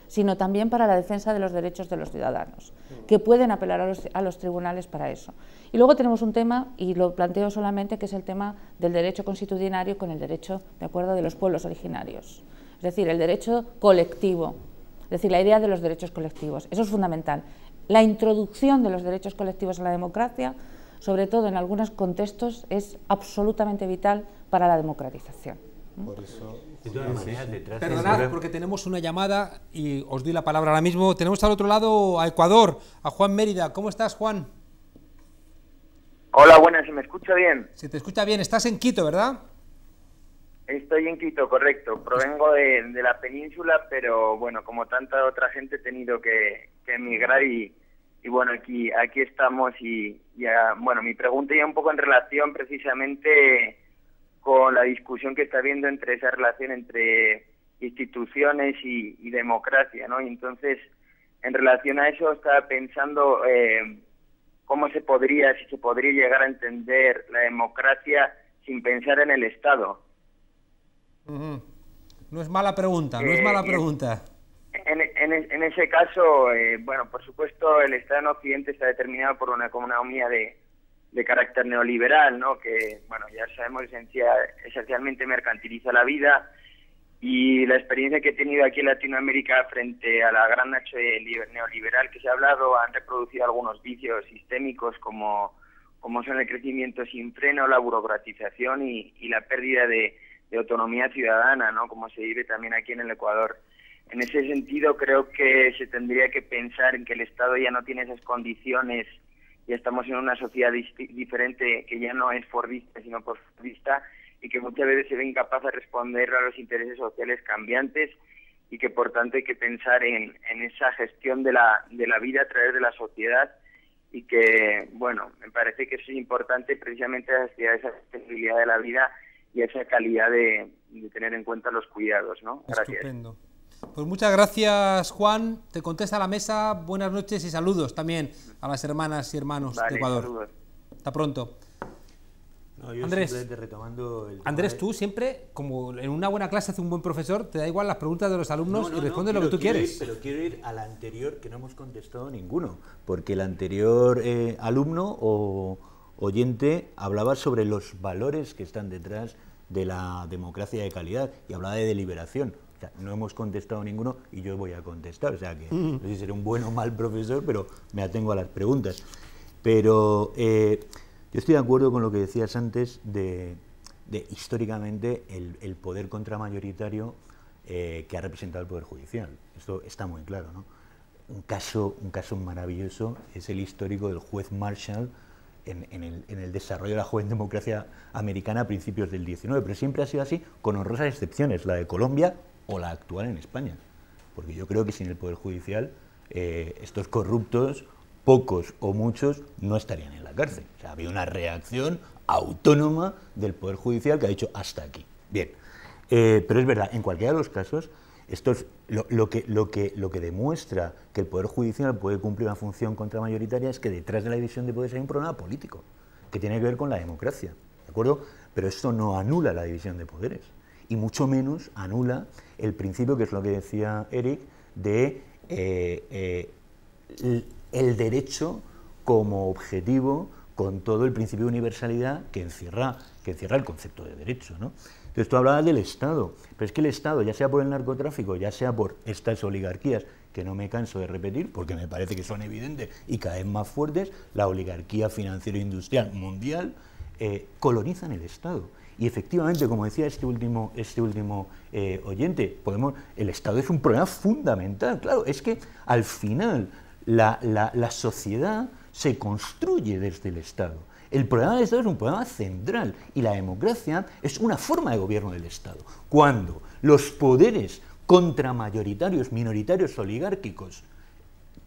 sino también para la defensa de los derechos de los ciudadanos, que pueden apelar a los tribunales para eso. Y luego tenemos un tema, y lo planteo solamente, que es el tema del derecho constitucionario con el derecho, de acuerdo, de los pueblos originarios. Es decir, el derecho colectivo, es decir, la idea de los derechos colectivos. Eso es fundamental. La introducción de los derechos colectivos en la democracia, sobre todo en algunos contextos, es absolutamente vital para la democratización. Por eso, de todas maneras, perdonad, porque tenemos una llamada y os doy la palabra ahora mismo. Tenemos al otro lado a Ecuador, a Juan Mérida. ¿Cómo estás, Juan? Hola, buenas, ¿se me escucha bien? Se te escucha bien. Estás en Quito, ¿verdad? Estoy en Quito, correcto. Provengo de la península, pero bueno, como tanta otra gente he tenido que emigrar y bueno, aquí estamos y ya, bueno, mi pregunta ya un poco en relación precisamente con la discusión que está habiendo entre esa relación entre instituciones y democracia, ¿no? Y entonces, en relación a eso, estaba pensando cómo si se podría llegar a entender la democracia sin pensar en el Estado. No es mala pregunta, no es mala pregunta. En ese caso, bueno, por supuesto, el Estado en Occidente está determinado por una economía de carácter neoliberal, ¿no? Que, bueno, ya sabemos, esencialmente mercantiliza la vida, y la experiencia que he tenido aquí en Latinoamérica frente a la gran noche neoliberal que se ha hablado, han reproducido algunos vicios sistémicos como son el crecimiento sin freno, la burocratización y la pérdida de autonomía ciudadana, ¿no? Como se vive también aquí en el Ecuador. En ese sentido, creo que se tendría que pensar en que el Estado ya no tiene esas condiciones, ya estamos en una sociedad diferente, que ya no es fordista, sino postfordista, y que muchas veces se ve incapaz de responder a los intereses sociales cambiantes, y que por tanto hay que pensar en esa gestión de la vida a través de la sociedad, y que, bueno, me parece que eso es importante precisamente hacia esa sostenibilidad de la vida y esa calidad de tener en cuenta los cuidados, ¿no? Gracias. Estupendo. Pues muchas gracias, Juan. Te contesta la mesa. Buenas noches y saludos también a las hermanas y hermanos de Ecuador. Saludos. Hasta pronto. No, yo Andrés, retomando el Andrés, tú siempre, como en una buena clase hace un buen profesor, te da igual las preguntas de los alumnos y respondes lo que tú quieres. Pero quiero ir al anterior, que no hemos contestado ninguno, porque el anterior alumno o oyente hablaba sobre los valores que están detrás de la democracia de calidad y hablaba de deliberación. O sea, no hemos contestado ninguno y yo voy a contestar. O sea que no sé si seré un buen o mal profesor, pero me atengo a las preguntas. Pero yo estoy de acuerdo con lo que decías antes de históricamente el poder contramayoritario que ha representado el Poder Judicial. Esto está muy claro, ¿no? Un caso maravilloso es el histórico del juez Marshall en el desarrollo de la joven democracia americana a principios del 19, pero siempre ha sido así, con honrosas excepciones, la de Colombia o la actual en España. Porque yo creo que sin el Poder Judicial estos corruptos, pocos o muchos, no estarían en la cárcel. O sea, había una reacción autónoma del Poder Judicial que ha dicho hasta aquí. Bien, pero es verdad, en cualquiera de los casos, esto es lo que demuestra que el Poder Judicial puede cumplir una función contramayoritaria es que detrás de la división de poderes hay un problema político, que tiene que ver con la democracia, ¿de acuerdo? Pero esto no anula la división de poderes, y mucho menos anula el principio, que es lo que decía Eric, de el derecho como objetivo, con todo el principio de universalidad que encierra el concepto de derecho, ¿no? Entonces tú hablabas del Estado, pero es que el Estado, ya sea por el narcotráfico, ya sea por estas oligarquías, que no me canso de repetir, porque me parece que son evidentes y cada vez más fuertes, la oligarquía financiero-industrial mundial, colonizan el Estado. Y efectivamente, como decía este último oyente, el Estado es un problema fundamental. Claro, es que al final la sociedad se construye desde el Estado. El problema del Estado es un problema central y la democracia es una forma de gobierno del Estado. Cuando los poderes contramayoritarios, minoritarios, oligárquicos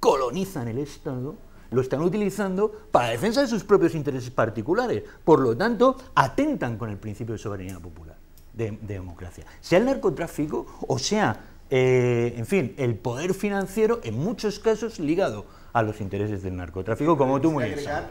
colonizan el Estado, lo están utilizando para la defensa de sus propios intereses particulares. Por lo tanto, atentan con el principio de soberanía popular, de democracia. Sea el narcotráfico o sea, en fin, el poder financiero, en muchos casos ligado a los intereses del narcotráfico, como tú muy bien sabes.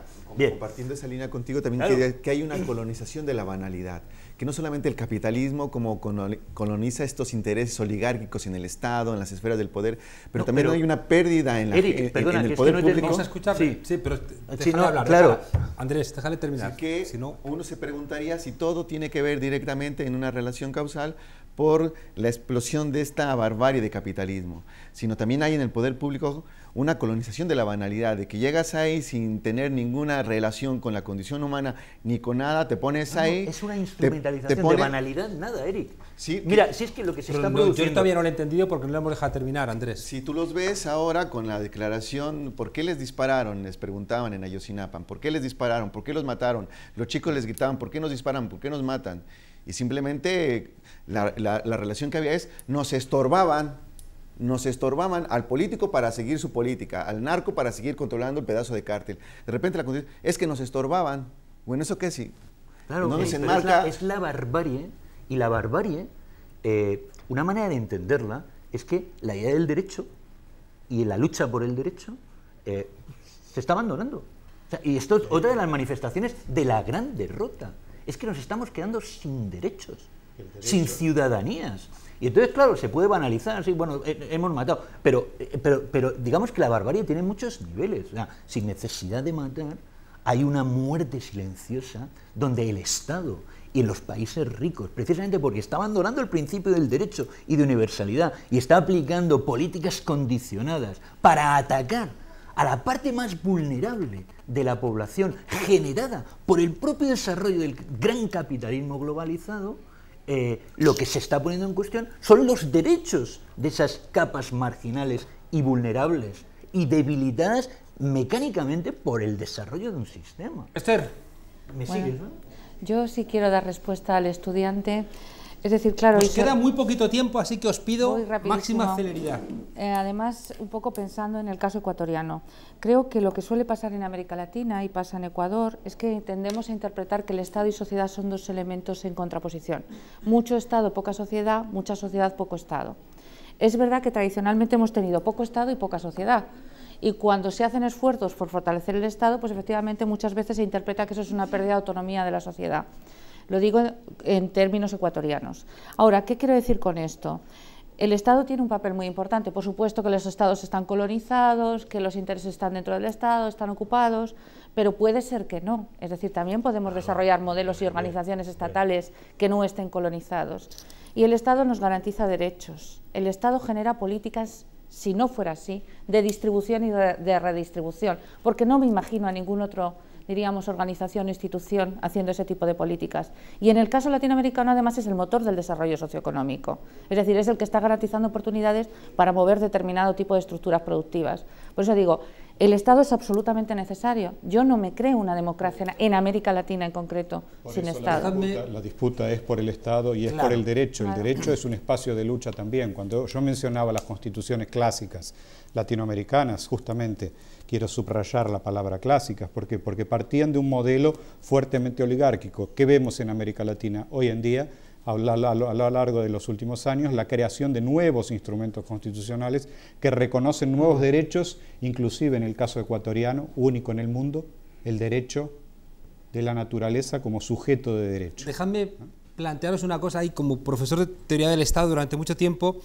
Compartiendo esa línea contigo, también Claro. que hay una colonización de la banalidad, que no solamente el capitalismo como coloniza estos intereses oligárquicos en el Estado, en las esferas del poder, pero también hay una pérdida en, Eric, perdona, en que el es poder que no público. Vamos a escucharle. Sí, pero déjale hablar. claro. Andrés, déjale terminar. Así que Si no, uno se preguntaría si todo tiene que ver directamente en una relación causal, por la explosión de esta barbarie de capitalismo, sino también hay en el poder público una colonización de la banalidad, de que llegas ahí sin tener ninguna relación con la condición humana ni con nada, te pones ahí... Es una instrumentalización de banalidad, nada, Eric. Sí, mira, si es que lo que se está produciendo... Yo todavía no lo he entendido porque no lo hemos dejado terminar, Andrés. Si tú los ves ahora con la declaración, ¿por qué les dispararon? Les preguntaban en Ayotzinapa, ¿por qué les dispararon? ¿Por qué los mataron? Los chicos les gritaban, ¿por qué nos disparan? ¿Por qué nos matan? Y simplemente la relación que había es, nos estorbaban al político para seguir su política, al narco para seguir controlando el pedazo de cártel. De repente la condición es que nos estorbaban. Bueno, ¿eso qué sí? Claro, ¿Dónde se enmarca? Es la barbarie, y la barbarie, una manera de entenderla es que la idea del derecho y la lucha por el derecho se está abandonando. O sea, y esto es otra de las manifestaciones de la gran derrota. Es que nos estamos quedando sin derechos, sin ciudadanías. Y entonces, claro, se puede banalizar, sí, bueno, hemos matado, pero digamos que la barbarie tiene muchos niveles. O sea, sin necesidad de matar, hay una muerte silenciosa donde el Estado y en los países ricos, precisamente porque está abandonando el principio del derecho y de universalidad y está aplicando políticas condicionadas para atacar a la parte más vulnerable de la población generada por el propio desarrollo del gran capitalismo globalizado, lo que se está poniendo en cuestión son los derechos de esas capas marginales y vulnerables y debilitadas mecánicamente por el desarrollo de un sistema. Esther, ¿me sigues, no? Yo sí quiero dar respuesta al estudiante. Es decir, claro... Nos queda muy poquito tiempo, así que os pido máxima celeridad. Además, un poco pensando en el caso ecuatoriano. Creo que lo que suele pasar en América Latina y pasa en Ecuador es que tendemos a interpretar que el Estado y sociedad son dos elementos en contraposición. Mucho Estado, poca sociedad, mucha sociedad, poco Estado. Es verdad que tradicionalmente hemos tenido poco Estado y poca sociedad. Y cuando se hacen esfuerzos por fortalecer el Estado, pues efectivamente muchas veces se interpreta que eso es una pérdida de autonomía de la sociedad. Lo digo en términos ecuatorianos. Ahora, ¿qué quiero decir con esto? El Estado tiene un papel muy importante. Por supuesto que los Estados están colonizados, que los intereses están dentro del Estado, están ocupados, pero puede ser que no. Es decir, también podemos desarrollar modelos y organizaciones estatales que no estén colonizados. Y el Estado nos garantiza derechos. El Estado genera políticas, si no fuera así, de distribución y de redistribución, porque no me imagino a ningún otro, diríamos, organización o institución haciendo ese tipo de políticas. Y en el caso latinoamericano, además, es el motor del desarrollo socioeconómico. Es decir, es el que está garantizando oportunidades para mover determinado tipo de estructuras productivas. Por eso digo, el Estado es absolutamente necesario. Yo no me creo una democracia en América Latina en concreto sin Estado. La disputa es por el Estado y es por el derecho. El derecho es un espacio de lucha también. Cuando yo mencionaba las constituciones clásicas latinoamericanas, justamente quiero subrayar la palabra clásicas, porque partían de un modelo fuertemente oligárquico. ¿Qué vemos en América Latina hoy en día? A lo largo de los últimos años, la creación de nuevos instrumentos constitucionales que reconocen nuevos derechos, inclusive en el caso ecuatoriano, único en el mundo, el derecho de la naturaleza como sujeto de derecho. Dejadme plantearos una cosa ahí, como profesor de teoría del Estado durante mucho tiempo.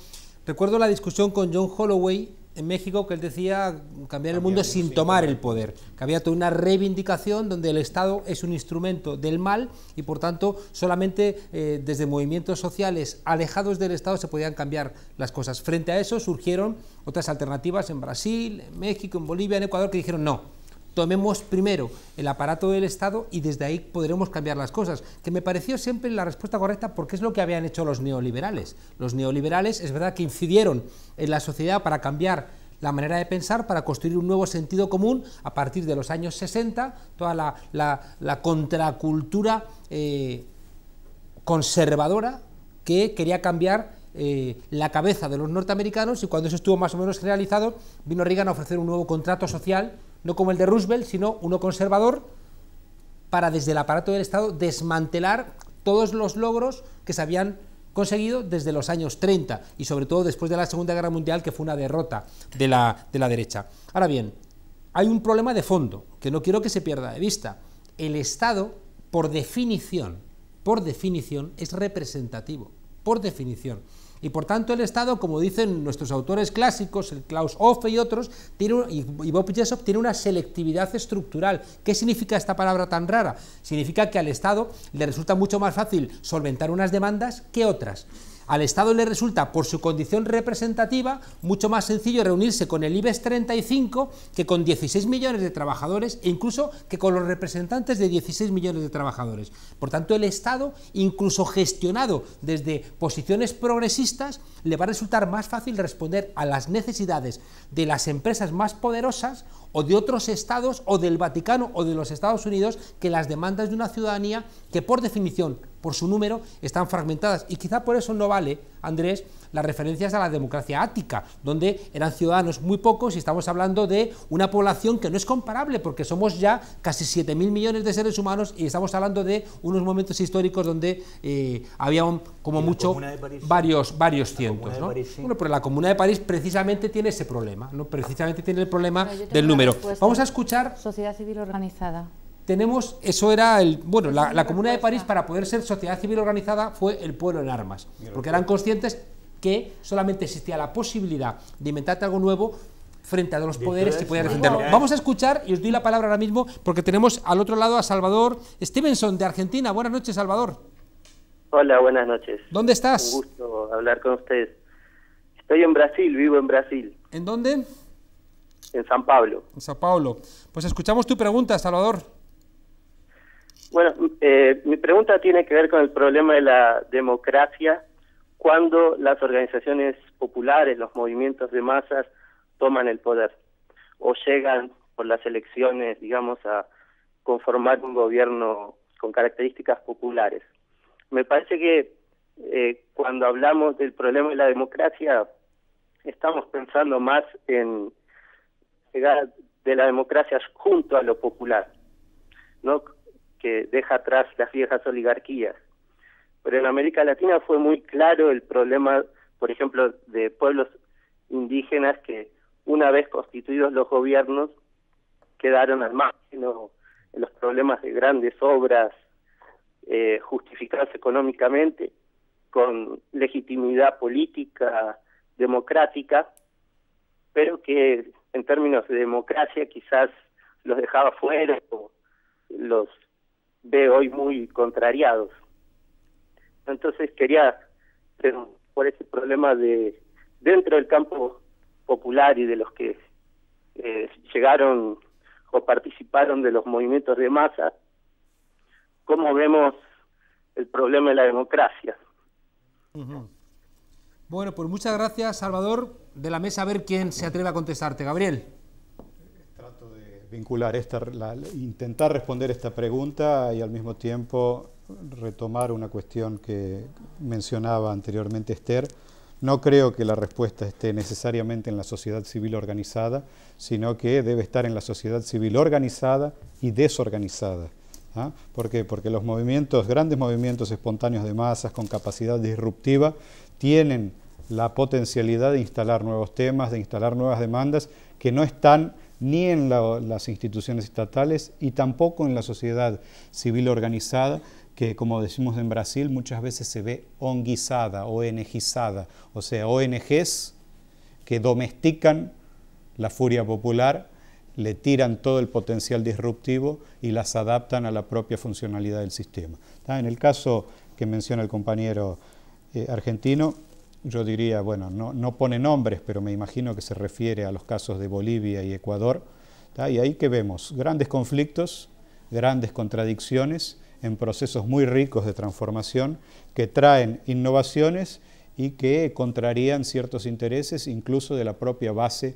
Recuerdo la discusión con John Holloway en México, que él decía cambiar el mundo sin tomar el poder, que había toda una reivindicación donde el Estado es un instrumento del mal y por tanto solamente desde movimientos sociales alejados del Estado se podían cambiar las cosas. Frente a eso surgieron otras alternativas en Brasil, en México, en Bolivia, en Ecuador, que dijeron no, tomemos primero el aparato del Estado y desde ahí podremos cambiar las cosas, que me pareció siempre la respuesta correcta porque es lo que habían hecho los neoliberales. Los neoliberales es verdad que incidieron en la sociedad para cambiar la manera de pensar, para construir un nuevo sentido común a partir de los años 60, toda la contracultura conservadora que quería cambiar la cabeza de los norteamericanos, y cuando eso estuvo más o menos generalizado, vino Reagan a ofrecer un nuevo contrato social, no como el de Roosevelt, sino uno conservador, para desde el aparato del Estado desmantelar todos los logros que se habían conseguido desde los años 30 y sobre todo después de la Segunda Guerra Mundial, que fue una derrota de la derecha. Ahora bien, hay un problema de fondo que no quiero que se pierda de vista. El Estado, por definición, es representativo, por definición. Y por tanto el Estado, como dicen nuestros autores clásicos, el Klaus Hofe y otros, y Bob Jessop, tiene una selectividad estructural. ¿Qué significa esta palabra tan rara? Significa que al Estado le resulta mucho más fácil solventar unas demandas que otras. al Estado le resulta, por su condición representativa, mucho más sencillo reunirse con el IBEX 35 que con 16 millones de trabajadores e incluso que con los representantes de 16 millones de trabajadores. Por tanto, el Estado, incluso gestionado desde posiciones progresistas, le va a resultar más fácil responder a las necesidades de las empresas más poderosas o de otros estados o del Vaticano o de los Estados Unidos que las demandas de una ciudadanía que por definición, por su número, están fragmentadas. Y quizá por eso no vale, Andrés, las referencias a la democracia ática, donde eran ciudadanos muy pocos y estamos hablando de una población que no es comparable porque somos ya casi 7.000 millones de seres humanos y estamos hablando de unos momentos históricos donde había como mucho varios cientos, ¿no? Bueno, pero la Comuna de París precisamente tiene ese problema, ¿no? Precisamente tiene el problema del número. Vamos a escuchar... Sociedad civil organizada. Tenemos, eso era el, bueno, la Comuna de París, para poder ser sociedad civil organizada, fue el pueblo en armas, porque eran conscientes que solamente existía la posibilidad de inventarte algo nuevo frente a los poderes que podían defenderlo. Vamos a escuchar, y os doy la palabra ahora mismo, porque tenemos al otro lado a Salvador Stevenson, de Argentina. Buenas noches, Salvador. Hola, buenas noches. ¿Dónde estás? Un gusto hablar con ustedes. Estoy en Brasil, vivo en Brasil. ¿En dónde? En San Pablo. En Sao Paulo. Pues escuchamos tu pregunta, Salvador. Bueno, mi pregunta tiene que ver con el problema de la democracia cuando las organizaciones populares, los movimientos de masas, toman el poder o llegan por las elecciones, digamos, a conformar un gobierno con características populares. Me parece que cuando hablamos del problema de la democracia, estamos pensando más en llegar de la democracia junto a lo popular, ¿no?, que deja atrás las viejas oligarquías. Pero en América Latina fue muy claro el problema, por ejemplo, de pueblos indígenas que una vez constituidos los gobiernos quedaron al margen, ¿no?, en los problemas de grandes obras justificadas económicamente, con legitimidad política, democrática, pero que en términos de democracia quizás los dejaba fuera o los ve hoy muy contrariados. Entonces quería, por ese problema de dentro del campo popular y de los que llegaron o participaron de los movimientos de masa, ¿cómo vemos el problema de la democracia? Bueno, pues muchas gracias, Salvador. De la mesa, a ver quién se atreve a contestarte. Gabriel. Trato de vincular intentar responder esta pregunta y al mismo tiempo retomar una cuestión que mencionaba anteriormente Esther. No creo que la respuesta esté necesariamente en la sociedad civil organizada, sino que debe estar en la sociedad civil organizada y desorganizada. ¿Ah? ¿Por qué? Porque los grandes movimientos espontáneos de masas con capacidad disruptiva tienen la potencialidad de instalar nuevos temas, de instalar nuevas demandas que no están ni en las instituciones estatales y tampoco en la sociedad civil organizada, que, como decimos en Brasil, muchas veces se ve onguizada, ONGizada, o sea, ONGs que domestican la furia popular, le tiran todo el potencial disruptivo y las adaptan a la propia funcionalidad del sistema. En el caso que menciona el compañero argentino, yo diría, bueno, no pone nombres, pero me imagino que se refiere a los casos de Bolivia y Ecuador, y ahí que vemos grandes conflictos, grandes contradicciones, en procesos muy ricos de transformación que traen innovaciones y que contrarían ciertos intereses incluso de la propia base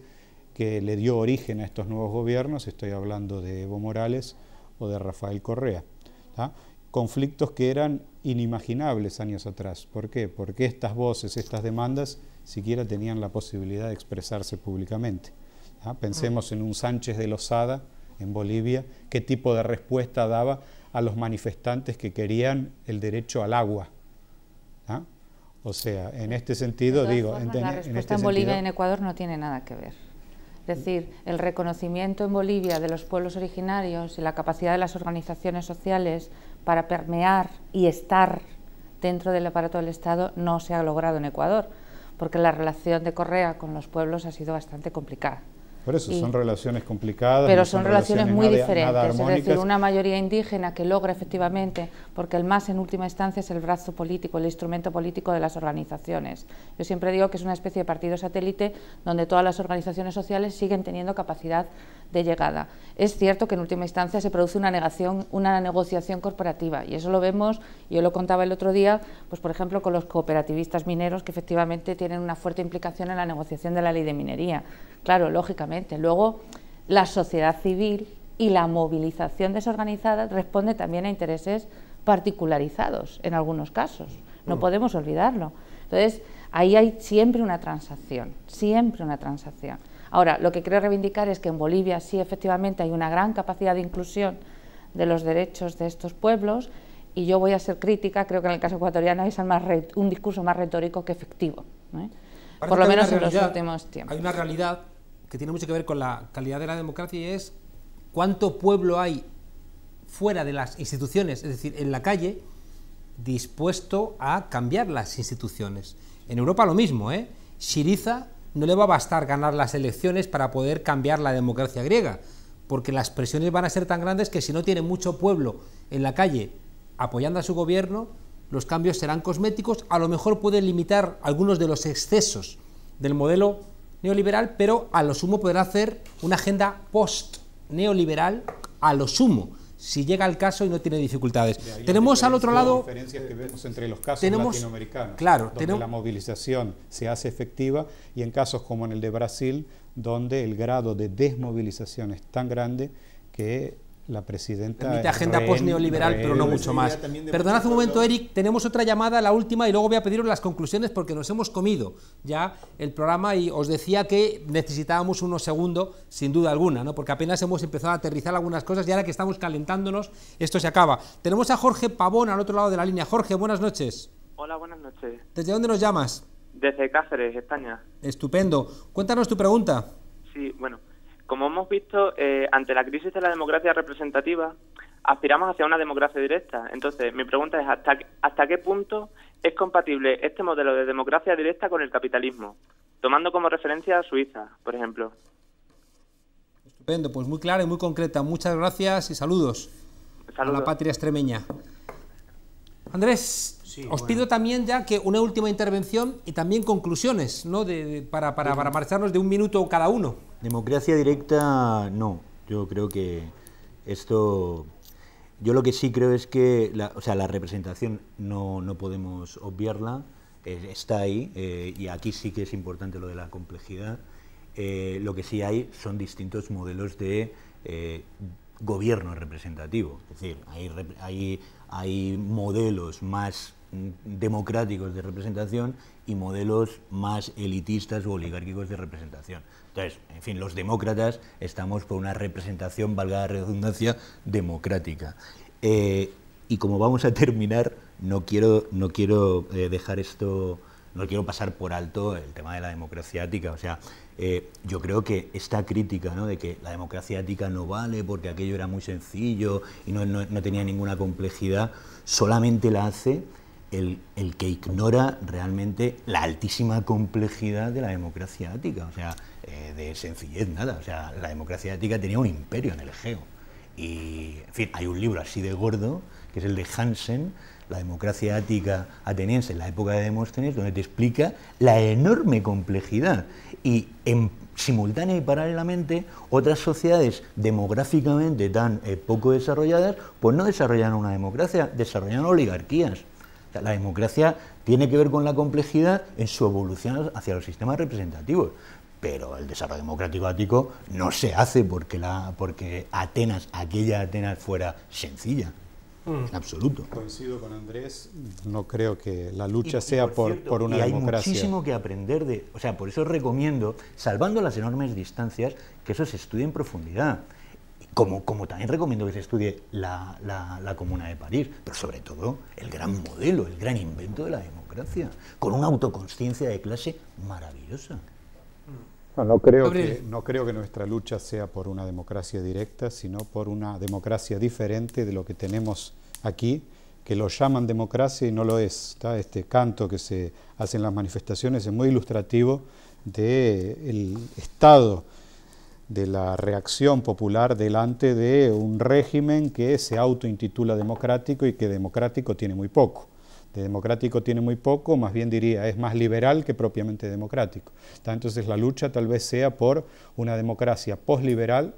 que le dio origen a estos nuevos gobiernos. Estoy hablando de Evo Morales o de Rafael Correa. Conflictos que eran inimaginables años atrás. ¿Por qué? Porque estas voces, estas demandas, siquiera tenían la posibilidad de expresarse públicamente. Pensemos en un Sánchez de Lozada en Bolivia, qué tipo de respuesta daba a los manifestantes que querían el derecho al agua. O sea, en este sentido, digo... La respuesta en Bolivia y en Ecuador no tiene nada que ver. Es decir, el reconocimiento en Bolivia de los pueblos originarios y la capacidad de las organizaciones sociales para permear y estar dentro del aparato del Estado no se ha logrado en Ecuador, porque la relación de Correa con los pueblos ha sido bastante complicada. Por eso son relaciones complicadas. Pero no son relaciones muy diferentes, es decir, armónicas. una mayoría indígena que logra efectivamente, porque el MAS en última instancia es el brazo político, el instrumento político de las organizaciones. Yo siempre digo que es una especie de partido satélite donde todas las organizaciones sociales siguen teniendo capacidad de llegada. Es cierto que en última instancia se produce una negociación corporativa, y eso lo vemos, yo lo contaba el otro día, pues por ejemplo con los cooperativistas mineros, que efectivamente tienen una fuerte implicación en la negociación de la ley de minería. Claro, lógicamente. Luego, la sociedad civil y la movilización desorganizada responde también a intereses particularizados en algunos casos. No podemos olvidarlo. Entonces, ahí hay siempre una transacción, siempre una transacción. Ahora, lo que quiero reivindicar es que en Bolivia sí efectivamente hay una gran capacidad de inclusión de los derechos de estos pueblos, y yo voy a ser crítica, creo que en el caso ecuatoriano es un discurso más retórico que efectivo, ¿eh? Por lo menos en los últimos tiempos. Hay una realidad que tiene mucho que ver con la calidad de la democracia, y es cuánto pueblo hay fuera de las instituciones, es decir, en la calle, dispuesto a cambiar las instituciones. En Europa lo mismo, ¿eh? Syriza no le va a bastar ganar las elecciones para poder cambiar la democracia griega, porque las presiones van a ser tan grandes que si no tiene mucho pueblo en la calle apoyando a su gobierno, los cambios serán cosméticos, a lo mejor pueden limitar algunos de los excesos del modelo neoliberal, pero a lo sumo podrá hacer una agenda post-neoliberal, a lo sumo, si llega el caso y no tiene dificultades. Tenemos al otro lado... diferencias que vemos entre los casos latinoamericanos, claro, donde la movilización se hace efectiva, y en casos como en el de Brasil, donde el grado de desmovilización es tan grande que la presidenta... Permite agenda post-neoliberal, pero no mucho más. Perdonad un momento, Eric, tenemos otra llamada, la última, y luego voy a pediros las conclusiones porque nos hemos comido ya el programa, y os decía que necesitábamos unos segundos, sin duda alguna, ¿no? Porque apenas hemos empezado a aterrizar algunas cosas y ahora que estamos calentándonos, esto se acaba. Tenemos a Jorge Pavón al otro lado de la línea. Jorge, buenas noches. Hola, buenas noches. ¿Desde dónde nos llamas? Desde Cáceres, España. Estupendo. Cuéntanos tu pregunta. Sí, bueno, como hemos visto, ante la crisis de la democracia representativa, aspiramos hacia una democracia directa. Entonces, mi pregunta es, ¿hasta qué punto es compatible este modelo de democracia directa con el capitalismo? Tomando como referencia a Suiza, por ejemplo. Estupendo, pues muy clara y muy concreta. Muchas gracias y saludos. Saludos. A la patria extremeña. Andrés, sí, os pido también ya que una última intervención y también conclusiones, ¿no? Para marcharnos de un minuto cada uno. Democracia directa, no. Yo creo que esto... Yo lo que sí creo es que la representación no podemos obviarla, está ahí, y aquí sí que es importante lo de la complejidad. Lo que sí hay son distintos modelos de gobierno representativo, es decir, hay modelos más democráticos de representación y modelos más elitistas o oligárquicos de representación. Entonces, en fin, los demócratas estamos por una representación, valga la redundancia, democrática. Y como vamos a terminar, no quiero dejar esto, no quiero pasar por alto el tema de la democracia ética. O sea, yo creo que esta crítica, ¿no?, de que la democracia ética no vale porque aquello era muy sencillo y no tenía ninguna complejidad, solamente la hace el que ignora realmente la altísima complejidad de la democracia ética. O sea, de sencillez nada. O sea, la democracia ética tenía un imperio en el Egeo. Y, en fin, hay un libro así de gordo, que es el de Hansen, La democracia ática ateniense en la época de Demóstenes, donde te explica la enorme complejidad. Y simultánea y paralelamente, otras sociedades demográficamente tan poco desarrolladas, pues no desarrollan una democracia, desarrollan oligarquías. O sea, la democracia tiene que ver con la complejidad en su evolución hacia los sistemas representativos. Pero el desarrollo democrático ático no se hace porque aquella Atenas fuera sencilla, en absoluto. Coincido con Andrés, no creo que la lucha sea por una democracia. Hay muchísimo que aprender o sea, por eso recomiendo, salvando las enormes distancias, que eso se estudie en profundidad. Como también recomiendo que se estudie la Comuna de París, pero sobre todo el gran modelo, el gran invento de la democracia, con una autoconsciencia de clase maravillosa. No creo que nuestra lucha sea por una democracia directa, sino por una democracia diferente de lo que tenemos aquí, que lo llaman democracia y no lo es. ¿Está? Este canto que se hace en las manifestaciones es muy ilustrativo del estado de la reacción popular delante de un régimen que se autointitula democrático y que democrático tiene muy poco. De democrático tiene muy poco, más bien diría, es más liberal que propiamente democrático. Entonces la lucha tal vez sea por una democracia posliberal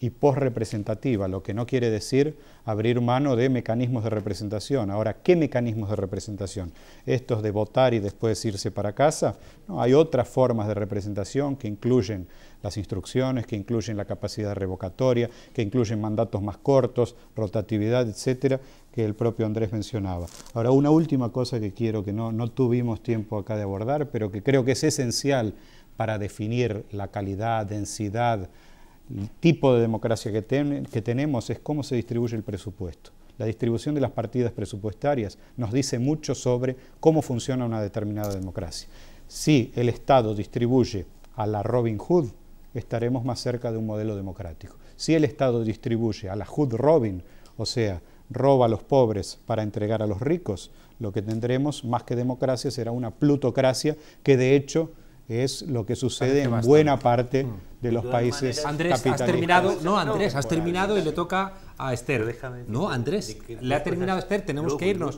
y posrepresentativa, lo que no quiere decir abrir mano de mecanismos de representación. Ahora, ¿qué mecanismos de representación? ¿Estos de votar y después irse para casa? No, hay otras formas de representación que incluyen las instrucciones, que incluyen la capacidad revocatoria, que incluyen mandatos más cortos, rotatividad, etcétera, que el propio Andrés mencionaba. Ahora, una última cosa que quiero, que no tuvimos tiempo acá de abordar, pero que creo que es esencial para definir la calidad, densidad, el tipo de democracia que tenemos, es cómo se distribuye el presupuesto. La distribución de las partidas presupuestarias nos dice mucho sobre cómo funciona una determinada democracia. Si el Estado distribuye a la Robin Hood, estaremos más cerca de un modelo democrático. Si el Estado distribuye a la Hood Robin, o sea, roba a los pobres para entregar a los ricos, lo que tendremos, más que democracia, será una plutocracia, que de hecho es lo que sucede en buena parte de los países capitalistas. Has terminado, no Andrés, has terminado y le toca a Esther. No, Andrés, le ha terminado Esther, tenemos que irnos.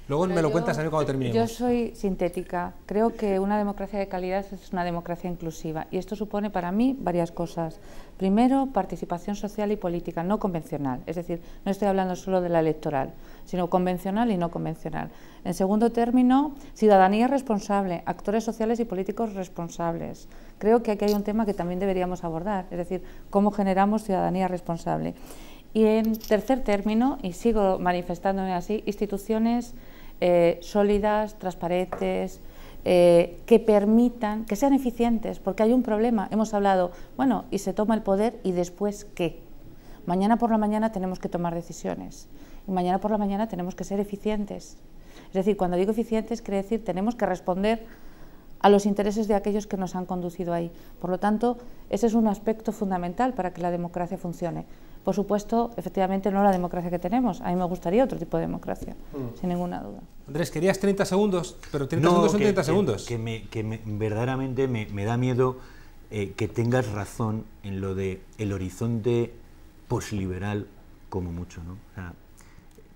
Luego me lo cuentas a mí cuando terminemos. Yo soy sintética. Creo que una democracia de calidad es una democracia inclusiva y esto supone para mí varias cosas. Primero, participación social y política, no convencional. Es decir, no estoy hablando solo de la electoral, sino convencional y no convencional. En segundo término, ciudadanía responsable, actores sociales y políticos responsables. Creo que aquí hay un tema que también deberíamos abordar, es decir, cómo generamos ciudadanía responsable. Y en tercer término, y sigo manifestándome así, instituciones sólidas, transparentes, que permitan, que sean eficientes, porque hay un problema. Hemos hablado, bueno, y se toma el poder y después ¿qué? Mañana por la mañana tenemos que tomar decisiones y mañana por la mañana tenemos que ser eficientes. Es decir, cuando digo eficientes, quiere decir tenemos que responder a los intereses de aquellos que nos han conducido ahí. Por lo tanto, ese es un aspecto fundamental para que la democracia funcione. Por supuesto, efectivamente, no la democracia que tenemos. A mí me gustaría otro tipo de democracia, sin ninguna duda. Andrés, querías 30 segundos, pero 30 segundos son 30 segundos. Verdaderamente me da miedo que tengas razón en lo de el horizonte posliberal como mucho, ¿no? O sea,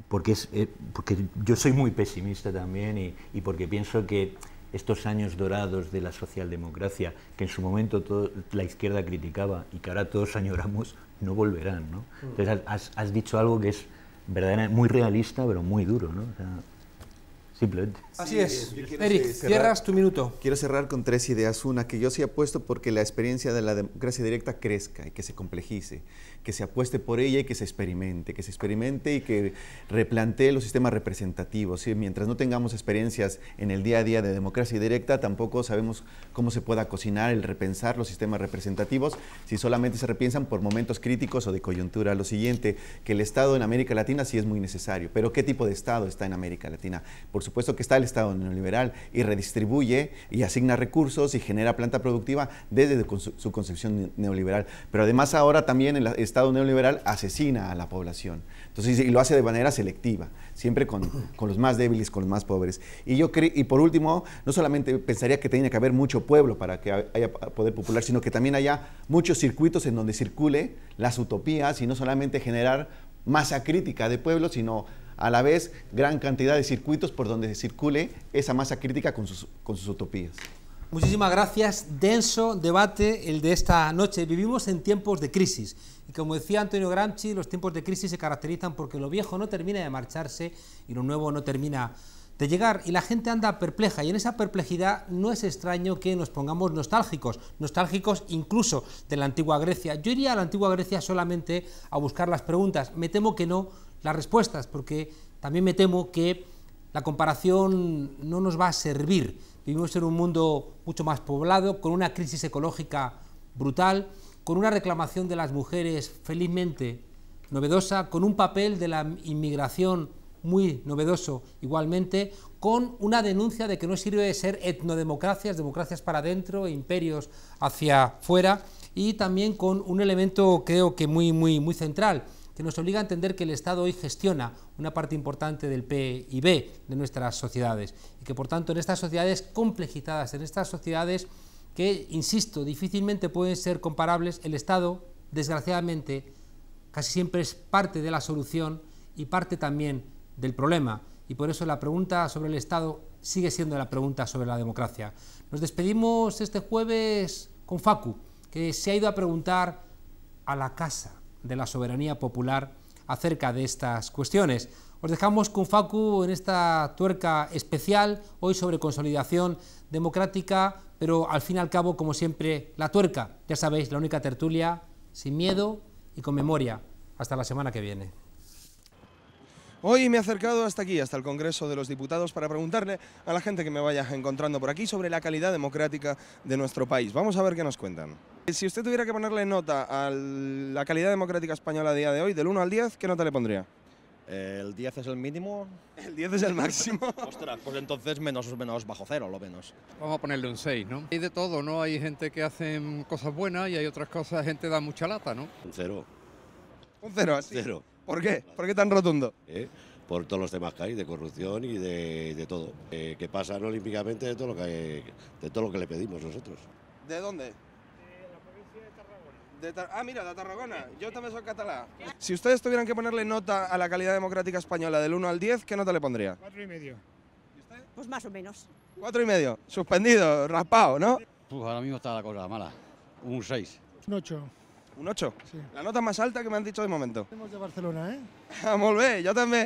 porque yo soy muy pesimista también y porque pienso que estos años dorados de la socialdemocracia, que en su momento la izquierda criticaba y que ahora todos añoramos, no volverán, ¿no? Entonces has dicho algo que es verdaderamente muy realista, pero muy duro, ¿no? O sea, simplemente. Así es. Eric, cierras tu minuto. Quiero cerrar con 3 ideas. Una, que yo sí apuesto porque la experiencia de la democracia directa crezca y que se complejice, que se apueste por ella y que se experimente y que replantee los sistemas representativos. ¿Sí? Mientras no tengamos experiencias en el día a día de democracia directa, tampoco sabemos cómo se pueda cocinar el repensar los sistemas representativos si solamente se repiensan por momentos críticos o de coyuntura. Lo siguiente, que el Estado en América Latina sí es muy necesario, pero ¿qué tipo de Estado está en América Latina? Por supuesto que está el Estado neoliberal y redistribuye y asigna recursos y genera planta productiva desde su concepción neoliberal, pero además ahora también el Estado neoliberal asesina a la población. Entonces, y lo hace de manera selectiva, siempre con los más débiles, con los más pobres. Y por último, no solamente pensaría que tiene que haber mucho pueblo para que haya poder popular, sino que también haya muchos circuitos en donde circule las utopías y no solamente generar masa crítica de pueblo, sino a la vez gran cantidad de circuitos por donde circule esa masa crítica con sus utopías. Muchísimas gracias. Denso debate el de esta noche. Vivimos en tiempos de crisis y como decía Antonio Gramsci, los tiempos de crisis se caracterizan porque lo viejo no termina de marcharse y lo nuevo no termina de llegar y la gente anda perpleja y en esa perplejidad no es extraño que nos pongamos nostálgicos incluso de la antigua Grecia. Yo iría a la antigua Grecia solamente a buscar las preguntas, me temo que no las respuestas, porque también me temo que la comparación no nos va a servir. Vivimos en un mundo mucho más poblado, con una crisis ecológica brutal, con una reclamación de las mujeres felizmente novedosa, con un papel de la inmigración muy novedoso igualmente, con una denuncia de que no sirve de ser etnodemocracias, democracias para adentro, imperios hacia fuera, y también con un elemento creo que muy central, que nos obliga a entender que el Estado hoy gestiona una parte importante del PIB de nuestras sociedades y que por tanto en estas sociedades complejizadas, en estas sociedades que, insisto, difícilmente pueden ser comparables. El Estado, desgraciadamente, casi siempre es parte de la solución y parte también del problema. Y por eso la pregunta sobre el Estado sigue siendo la pregunta sobre la democracia. Nos despedimos este jueves con Facu, que se ha ido a preguntar a la Casa de la Soberanía Popular acerca de estas cuestiones. Os dejamos con Facu en esta tuerca especial, hoy sobre consolidación democrática, pero al fin y al cabo, como siempre, la tuerca, ya sabéis, la única tertulia sin miedo y con memoria. Hasta la semana que viene. Hoy me he acercado hasta aquí, hasta el Congreso de los Diputados, para preguntarle a la gente que me vaya encontrando por aquí sobre la calidad democrática de nuestro país. Vamos a ver qué nos cuentan. Si usted tuviera que ponerle nota a la calidad democrática española a día de hoy, del 1 al 10, ¿qué nota le pondría? ¿El 10 es el mínimo? ¿El 10 es el máximo? Ostras, pues entonces menos bajo cero, lo menos. Vamos a ponerle un 6, ¿no? Hay de todo, ¿no? Hay gente que hace cosas buenas y hay otras cosas, gente da mucha lata, ¿no? Un 0. ¿Un 0 así? 0. ¿Por qué? ¿Por qué tan rotundo? Por todos los temas que hay, de corrupción y de todo. Que pasan olímpicamente de todo lo que le pedimos nosotros. ¿De dónde? De la provincia de Tarragona. Mira, de Tarragona. Yo también soy catalán. Si ustedes tuvieran que ponerle nota a la calidad democrática española del 1 al 10, ¿qué nota le pondría? 4,5. ¿Y usted? Pues más o menos. 4,5. Suspendido, raspado, ¿no? Ahora mismo está la cosa mala. Un 6. Un 8. ¿Un 8? Sí. La nota más alta que me han dicho de momento. Somos de Barcelona, ¿eh? Ah, molt bé, yo también.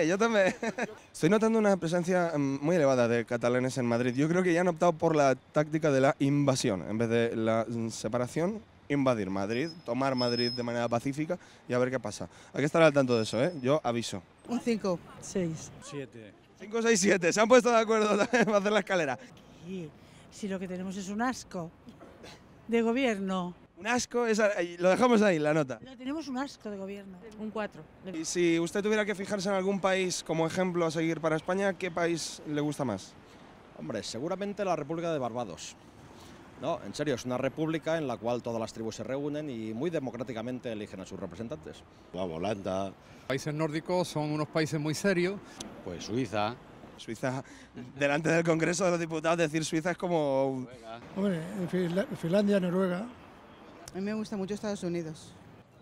Estoy notando una presencia muy elevada de catalanes en Madrid. Yo creo que ya han optado por la táctica de la invasión. En vez de la separación, invadir Madrid, tomar Madrid de manera pacífica y a ver qué pasa. Hay que estar al tanto de eso, ¿eh? Yo aviso. Un 5, 6. 7. 5, 6, 7. Se han puesto de acuerdo también para hacer la escalera. Y si lo que tenemos es un asco de gobierno. Un asco, lo dejamos ahí, la nota. Pero tenemos un asco de gobierno. Un 4. Y si usted tuviera que fijarse en algún país como ejemplo a seguir para España, ¿qué país le gusta más? Hombre, seguramente la República de Barbados. No, en serio, es una república en la cual todas las tribus se reúnen y muy democráticamente eligen a sus representantes. Vamos, Holanda. Países nórdicos son unos países muy serios. Pues Suiza. Suiza, delante del Congreso de los Diputados, decir Suiza es como... Hombre, Finlandia, Noruega. A mí me gusta mucho Estados Unidos.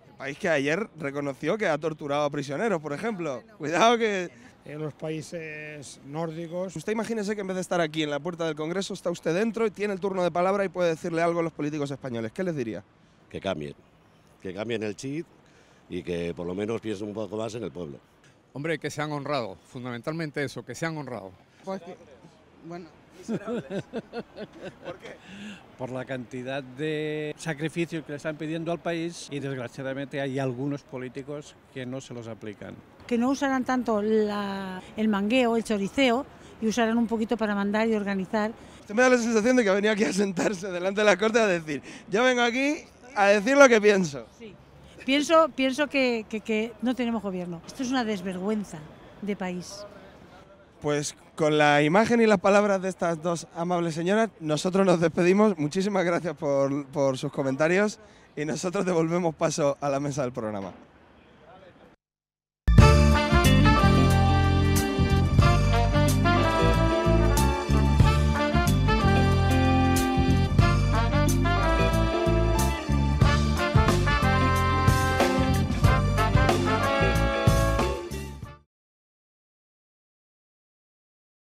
El país que ayer reconoció que ha torturado a prisioneros, por ejemplo. Cuidado que... En los países nórdicos. Usted imagínese que en vez de estar aquí en la puerta del Congreso, está usted dentro y tiene el turno de palabra y puede decirle algo a los políticos españoles. ¿Qué les diría? Que cambien el chip y que por lo menos piensen un poco más en el pueblo. Hombre, que sean honrados, fundamentalmente eso, que sean honrados. Pues bueno... ¿Por qué? Por la cantidad de sacrificios que le están pidiendo al país y desgraciadamente hay algunos políticos que no se los aplican. Que no usaran tanto el mangueo, el choriceo, y usaran un poquito para mandar y organizar. Usted me da la sensación de que ha venido aquí a sentarse delante de la Corte a decir, yo vengo aquí a decir lo que pienso. Sí. Pienso que no tenemos gobierno. Esto es una desvergüenza de país. Pues con la imagen y las palabras de estas dos amables señoras, nosotros nos despedimos. Muchísimas gracias por sus comentarios y nosotros devolvemos paso a la mesa del programa.